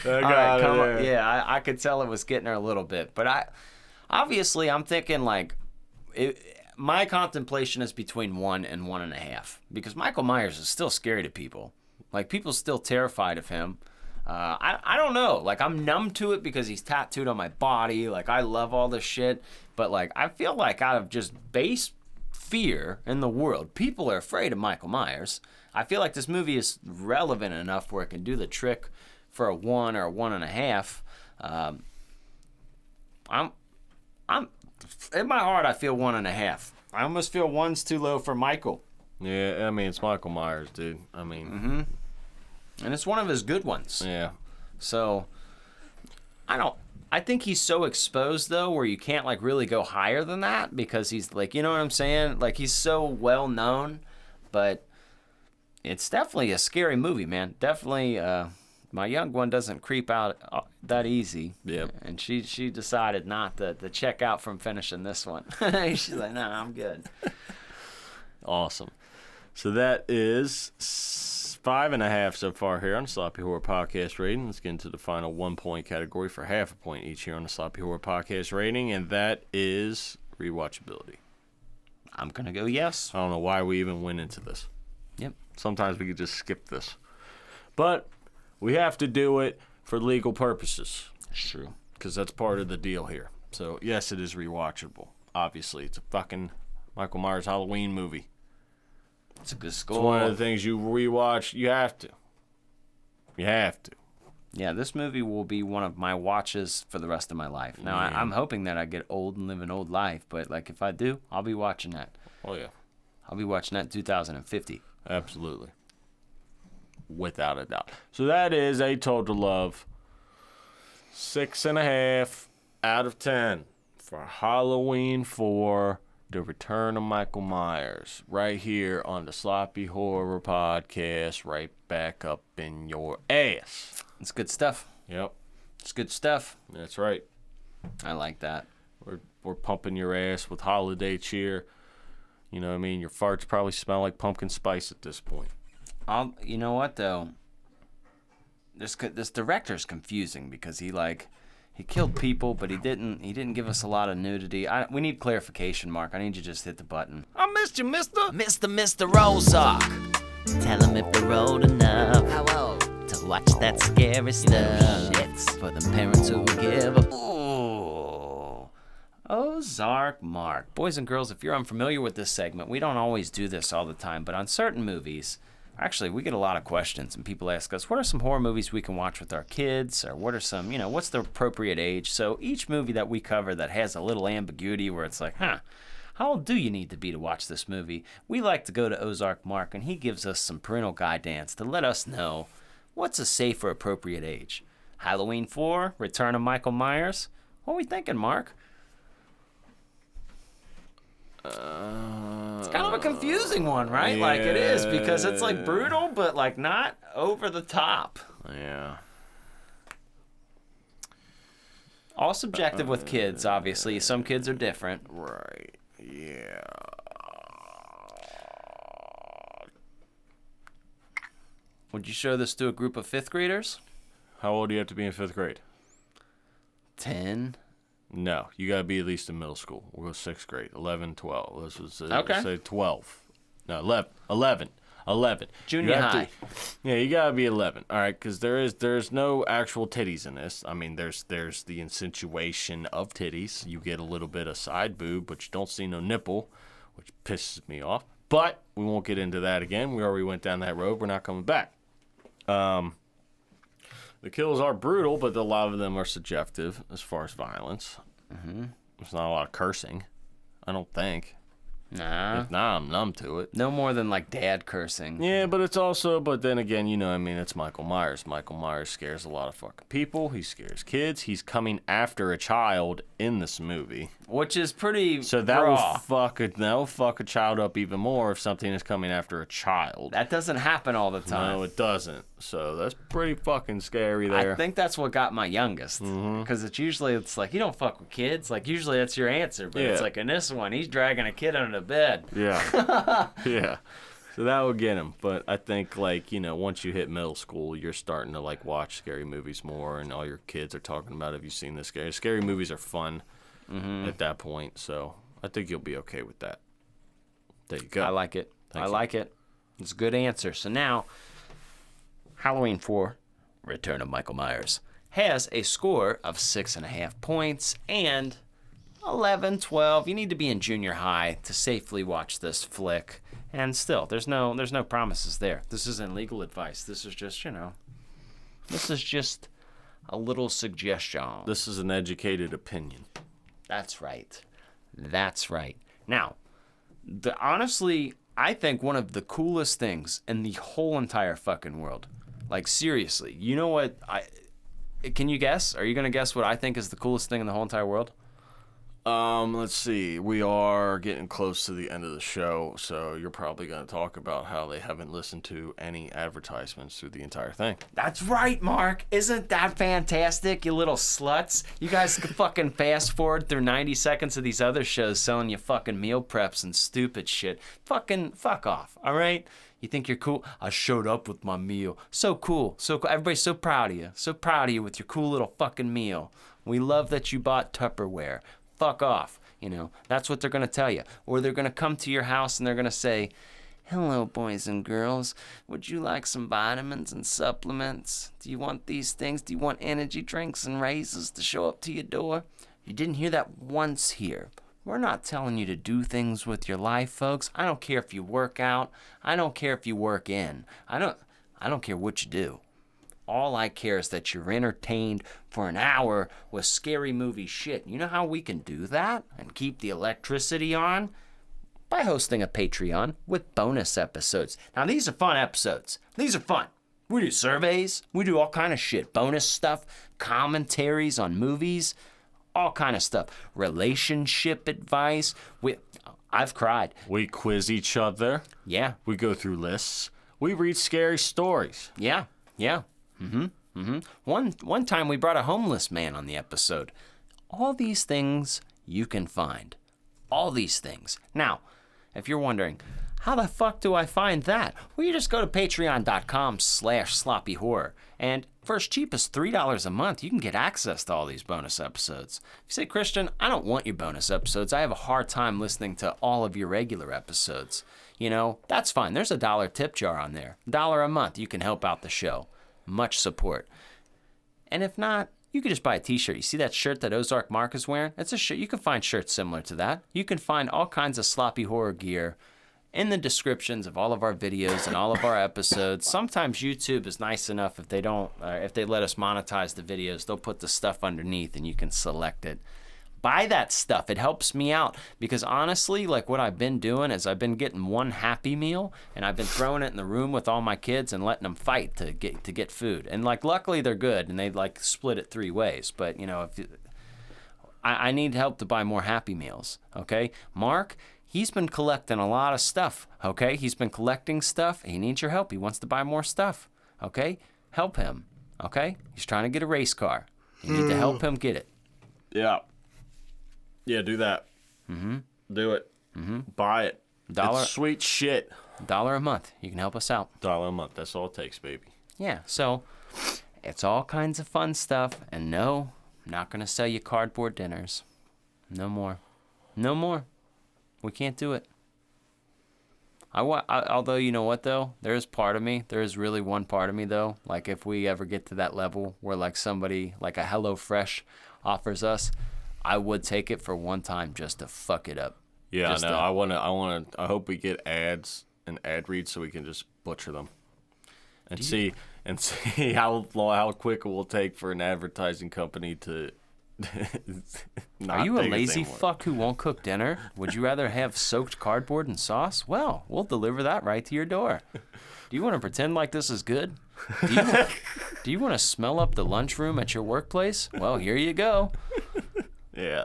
Come on. Yeah, I could tell it was getting her a little bit. But I'm thinking like, my contemplation is between 1 and 1.5. Because Michael Myers is still scary to people. Like, people still terrified of him. I don't know. Like, I'm numb to it because he's tattooed on my body. Like, I love all this shit. But, like, I feel like out of just base fear in the world, people are afraid of Michael Myers. I feel like this movie is relevant enough where it can do the trick for a 1 or a 1.5. I'm in my heart, I feel 1.5. I almost feel 1's too low for Michael. Yeah, I mean, it's Michael Myers, dude. I mean... And it's one of his good ones. Yeah. So, I think he's so exposed, though, where you can't, like, really go higher than that because he's, like, you know what I'm saying? Like, he's so well known, but it's definitely a scary movie, man. Definitely, my young one doesn't creep out that easy. Yep. And she decided not to check out from finishing this one. She's like, no, I'm good. Awesome. So that is 5.5 so far here on the Sloppy Horror Podcast Rating. Let's get into the final 1-point category for half a point each here on the Sloppy Horror Podcast Rating, and that is rewatchability. I'm going to go yes. I don't know why we even went into this. Yep. Sometimes we could just skip this. But we have to do it for legal purposes. It's true. Because that's part of the deal here. So, yes, it is rewatchable. Obviously, it's a fucking Michael Myers Halloween movie. It's a good score. It's one of the things you rewatch. You have to. You have to. Yeah, this movie will be one of my watches for the rest of my life. Now, I'm hoping that I get old and live an old life, but like if I do, I'll be watching that. Oh, yeah. I'll be watching that in 2050. Absolutely. Without a doubt. So that is a total of 6.5 out of 10 for Halloween 4. The Return of Michael Myers, right here on the Sloppy Horror Podcast, right back up in your ass. It's good stuff. Yep, It's good stuff. that's right. I like that. We're pumping your ass with holiday cheer. You know what I mean? Your farts probably smell like pumpkin spice at this point. You know what though? This director's confusing because he killed people, but he didn't give us a lot of nudity. We need clarification, Mark. I need you to just hit the button. I missed you, mister. Mr. Rollsock. Tell him if they're old enough. How old? To watch that scary stuff. It's for the parents who give a... Ooh. Ozark Mark. Boys and girls, if you're unfamiliar with this segment, we don't always do this all the time, but on certain movies... Actually, we get a lot of questions, and people ask us, what are some horror movies we can watch with our kids? Or what are some, what's the appropriate age? So each movie that we cover that has a little ambiguity where it's like, how old do you need to be to watch this movie? We like to go to Ozark Mark, and he gives us some parental guidance to let us know what's a safe or appropriate age. Halloween 4, Return of Michael Myers. What are we thinking, Mark? It's kind of a confusing one, right? Like it is, because it's like brutal, but like not over the top. Yeah. All subjective with kids, obviously. Some kids are different. Right. Yeah. Would you show this to a group of 5th graders? How old do you have to be in 5th grade? 10. No, you got to be at least in middle school. We'll go 6th grade, 11, 12. This was Okay. say 12. No, 11. 11. Junior You have high. Yeah, you got to be 11. All right, because there's no actual titties in this. I mean, there's the insinuation of titties. You get a little bit of side boob, but you don't see no nipple, which pisses me off. But we won't get into that again. We already went down that road. We're not coming back. The kills are brutal, but a lot of them are subjective as far as violence. Mm-hmm. There's not a lot of cursing, I don't think. Nah. If not, I'm numb to it. No more than like dad cursing. Yeah, but then again, you know, I mean, it's Michael Myers. Michael Myers scares a lot of fucking people. He scares kids. He's coming after a child in this movie. Which is pretty So that raw. will fuck a child up even more if something is coming after a child. That doesn't happen all the time. No, it doesn't. So that's pretty fucking scary there. I think that's what got my youngest. Because it's like, you don't fuck with kids. Like, usually that's your answer. But it's Yeah. like, in this one, he's dragging a kid under the bed. Yeah. Yeah. So that would get him. But I think, like, you know, once you hit middle school, you're starting to, like, watch scary movies more. And all your kids are talking about, have you seen this scary? Scary movies are fun at that point. So I think you'll be okay with that. There you go. I like it. Thank you. like it. It's a good answer. So now, Halloween 4, Return of Michael Myers, has a score of 6.5 points and 11, 12. You need to be in junior high to safely watch this flick. And still, there's no promises there. This isn't legal advice. This is just, this is just a little suggestion. This is an educated opinion. That's right. That's right. Now, honestly, I think one of the coolest things in the whole entire fucking world, like seriously, you know what? Can you guess? Are you going to guess what I think is the coolest thing in the whole entire world? Let's see. We are getting close to the end of the show, so you're probably going to talk about how they haven't listened to any advertisements through the entire thing. That's right, Mark. Isn't that fantastic, you little sluts? You guys can fucking fast forward through 90 seconds of these other shows selling you fucking meal preps and stupid shit. Fucking fuck off, all right? You think you're cool? I showed up with my meal. So cool. So cool. Everybody's so proud of you. So proud of you with your cool little fucking meal. We love that you bought Tupperware. Fuck off. That's what they're going to tell you. Or they're going to come to your house and they're going to say, hello, boys and girls. Would you like some vitamins and supplements? Do you want these things? Do you want energy drinks and raises to show up to your door? You didn't hear that once here. We're not telling you to do things with your life, folks. I don't care if you work out. I don't care if you work in. I don't care what you do. All I care is that you're entertained for an hour with scary movie shit. You know how we can do that and keep the electricity on? By hosting a Patreon with bonus episodes. Now, these are fun episodes. These are fun. We do surveys. We do all kind of shit. Bonus stuff, commentaries on movies, all kind of stuff. Relationship advice. I've cried. We quiz each other. Yeah. We go through lists. We read scary stories. Yeah. One time we brought a homeless man on the episode. All these things you can find. All these things. Now, if you're wondering, how the fuck do I find that? Well, you just go to patreon.com/sloppyhorror. And for as cheap as $3 a month, you can get access to all these bonus episodes. If you say, Christian, I don't want your bonus episodes. I have a hard time listening to all of your regular episodes. That's fine. There's a $1 tip jar on there. $1 a month. You can help out the show. Much support. And if not, you could just buy a t-shirt. You see that shirt that Ozark Mark is wearing? It's a shirt. You can find shirts similar to that. You can find all kinds of sloppy horror gear in the descriptions of all of our videos and all of our episodes. Sometimes YouTube is nice enough if they let us monetize the videos, they'll put the stuff underneath and you can select it. Buy that stuff. It helps me out because honestly, like what I've been doing is I've been getting one Happy Meal and I've been throwing it in the room with all my kids and letting them fight to get food. And like luckily they're good and they like split it 3 ways. But I need help to buy more Happy Meals. Okay, Mark, he's been collecting a lot of stuff. Okay, he's been collecting stuff. He needs your help. He wants to buy more stuff. Okay, help him. Okay, he's trying to get a race car. You need to help him get it. Yeah. Yeah, do that. Mm-hmm. Do it. Mm-hmm. Buy it. $1 It's sweet shit. $1 a month. You can help us out. $1 a month. That's all it takes, baby. Yeah, so it's all kinds of fun stuff. And no, I'm not going to sell you cardboard dinners. No more. No more. We can't do it. Although, you know what, though? There is really one part of me, though. Like, if we ever get to that level where, like, somebody, like a HelloFresh offers us, I would take it for one time just to fuck it up. Yeah, I hope we get ads and ad reads so we can just butcher them. And see how quick it will take for an advertising company to Are you a lazy fuck who won't cook dinner? Would you rather have soaked cardboard and sauce? Well, we'll deliver that right to your door. Do you want to pretend like this is good? Do you want to smell up the lunchroom at your workplace? Well, here you go. Yeah,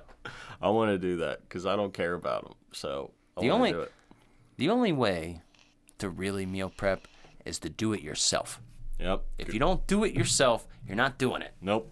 I want to do that because I don't care about them. So I want to do it. The only way to really meal prep is to do it yourself. Yep. If you don't do it yourself, you're not doing it. Nope.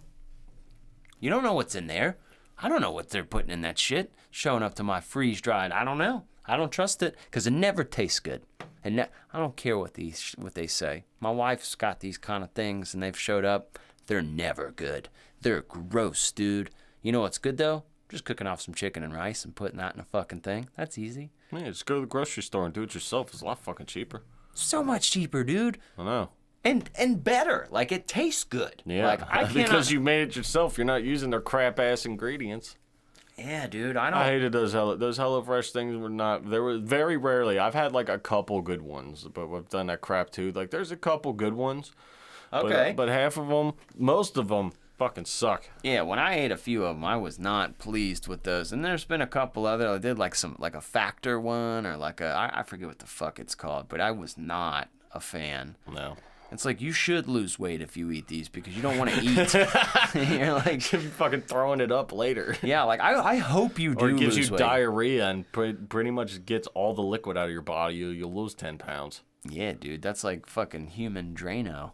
You don't know what's in there. I don't know what they're putting in that shit. Showing up to my freeze-dried, I don't know. I don't trust it because it never tastes good. And I don't care what they say. My wife's got these kind of things, and they've showed up. They're never good. They're gross, dude. You know what's good, though? Just cooking off some chicken and rice and putting that in a fucking thing. That's easy. Man, just go to the grocery store and do it yourself. It's a lot fucking cheaper. So much cheaper, dude. I know. And better. Like, it tastes good. Yeah, like, I because you made it yourself. You're not using their crap-ass ingredients. Yeah, dude, I don't... I hated those HelloFresh things. They were very rarely. I've had, like, a couple good ones, but we've done that crap, too. Like, there's a couple good ones. Okay. But half of them, most of them, fucking suck. Yeah, when I ate a few of them, I was not pleased with those. And there's been a couple other. I did, like, a Factor one or, like, I forget what the fuck it's called, but I was not a fan. No. It's like, you should lose weight if you eat these because you don't want to eat. You're like... You're fucking throwing it up later. Yeah, like, I hope you do lose weight. Or it gives you diarrhea and pretty much gets all the liquid out of your body. You'll lose 10 pounds. Yeah, dude, that's like fucking human Drano.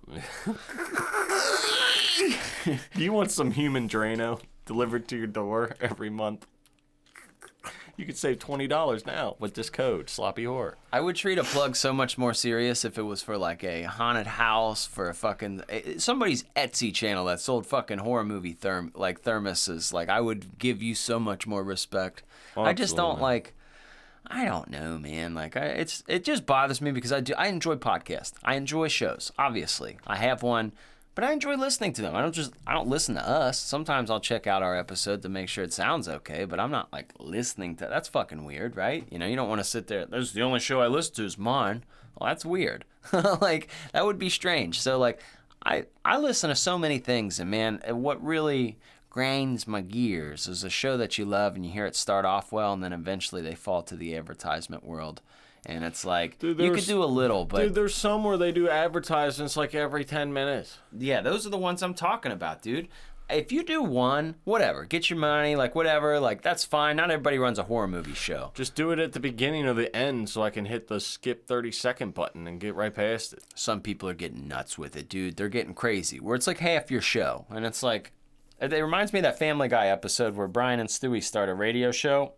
Do you want some human Drano delivered to your door every month? You could save $20 now with this code, Sloppy Horror. I would treat a plug so much more serious if it was for like a haunted house, for a fucking somebody's Etsy channel that sold fucking horror movie thermoses. Like, I would give you so much more respect. Absolutely. I just don't like. I don't know, man. Like, it just bothers me because I enjoy podcasts. I enjoy shows. Obviously, I have one. But I enjoy listening to them. I don't listen to us. Sometimes I'll check out our episode to make sure it sounds okay, but I'm not like listening to. That's fucking weird, right? You know, you don't want to sit there. This is the only show I listen to is mine. Well, that's weird. Like, that would be strange. So like, I listen to so many things, and man, what really grinds my gears is a show that you love and you hear it start off well, and then eventually they fall to the advertisement world. And it's like, dude, you could do a little, but... Dude, there's some where they do advertisements like every 10 minutes. Yeah, those are the ones I'm talking about, dude. If you do one, whatever, get your money, like, whatever, like, that's fine. Not everybody runs a horror movie show. Just do it at the beginning or the end so I can hit the skip 30-second button and get right past it. Some people are getting nuts with it, dude. They're getting crazy, where it's like half your show. And it's like... It reminds me of that Family Guy episode where Brian and Stewie start a radio show.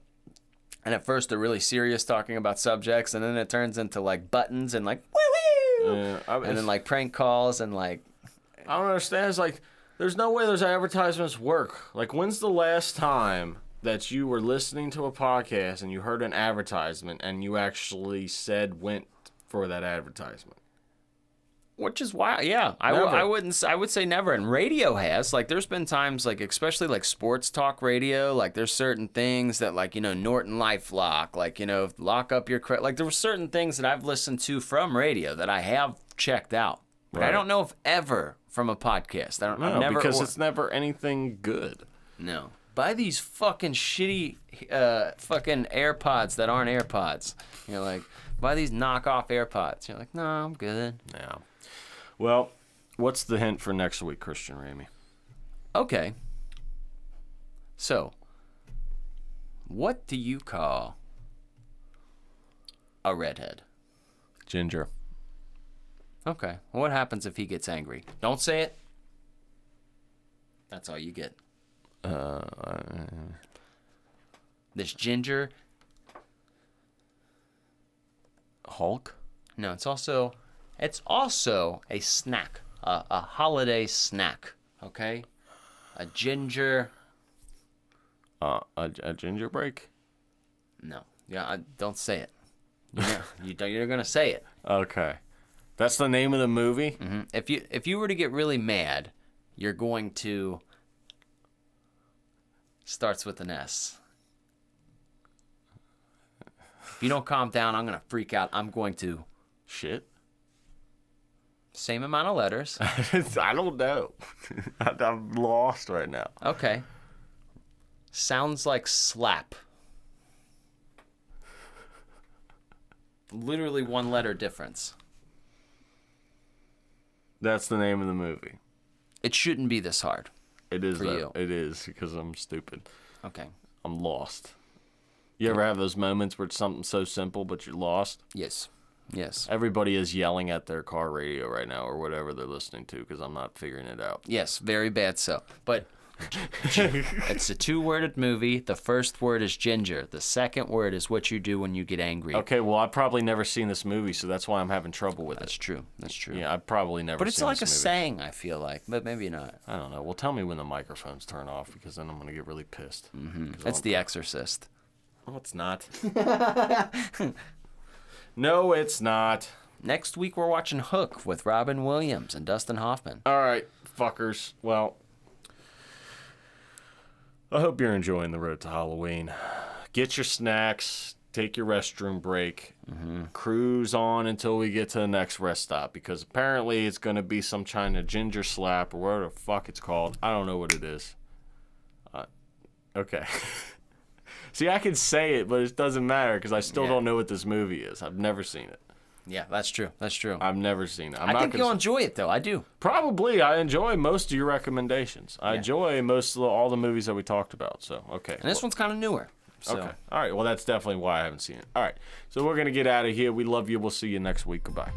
And at first they're really serious talking about subjects, and then it turns into like buttons and like woo-woo! Yeah, and then like prank calls and like... I don't understand. It's like, there's no way those advertisements work. Like, when's the last time that you were listening to a podcast and you heard an advertisement and you actually went for that advertisement? Which is why, yeah, I would say never. And radio has, like, there's been times, like, especially like sports talk radio, like there's certain things that, like, you know, Norton LifeLock, like, you know, lock up your credit. Like, there were certain things that I've listened to from radio that I have checked out, but right. I don't know if ever from a podcast. Because it's never anything good. No. Buy these fucking shitty fucking AirPods that aren't AirPods. You're like, buy these knockoff AirPods. You're like, no, I'm good. Yeah. Well, what's the hint for next week, Christian Ramey? Okay. So, what do you call a redhead? Ginger. Okay. What happens if he gets angry? Don't say it. That's all you get. This ginger. Hulk? No, it's also a snack, a holiday snack. Okay, a ginger. A ginger break? No, yeah, don't say it. You're gonna say it. Okay. That's the name of the movie? Mm-hmm. If you were to get really mad, you're going to. Starts with an S. If you don't calm down, I'm gonna freak out. I'm going to. Shit. Same amount of letters. I don't know. I'm lost right now. Okay. Sounds like slap. Literally one letter difference. That's the name of the movie. It shouldn't be this hard. It is. For you. It is because I'm stupid. Okay. I'm lost. You ever have those moments where it's something so simple but you're lost? Yes. Yes. Everybody is yelling at their car radio right now or whatever they're listening to because I'm not figuring it out. Yes, very bad so. But it's a two-worded movie. The first word is ginger. The second word is what you do when you get angry. Okay, well, I've probably never seen this movie, so that's why I'm having trouble with That's it. true. That's true. Yeah, I've probably never But it's seen like a this movie. saying, I feel like. But maybe not. I don't know. Well, tell me when the microphones turn off because then I'm going to get really pissed. It's The Exorcist. No, it's not. No, it's not. Next week, we're watching Hook with Robin Williams and Dustin Hoffman. All right, fuckers. Well, I hope you're enjoying the road to Halloween. Get your snacks, take your restroom break, cruise on until we get to the next rest stop because apparently it's going to be some China ginger slap or whatever the fuck it's called. I don't know what it is. Okay. See, I can say it, but it doesn't matter because I still don't know what this movie is. I've never seen it. Yeah, that's true. That's true. I've never seen it. I think you'll enjoy it, though. I do. Probably. I enjoy most of your recommendations. I enjoy most of all the movies that we talked about. So, okay. And this one's kind of newer. So. Okay. All right. Well, that's definitely why I haven't seen it. All right. So we're going to get out of here. We love you. We'll see you next week. Goodbye.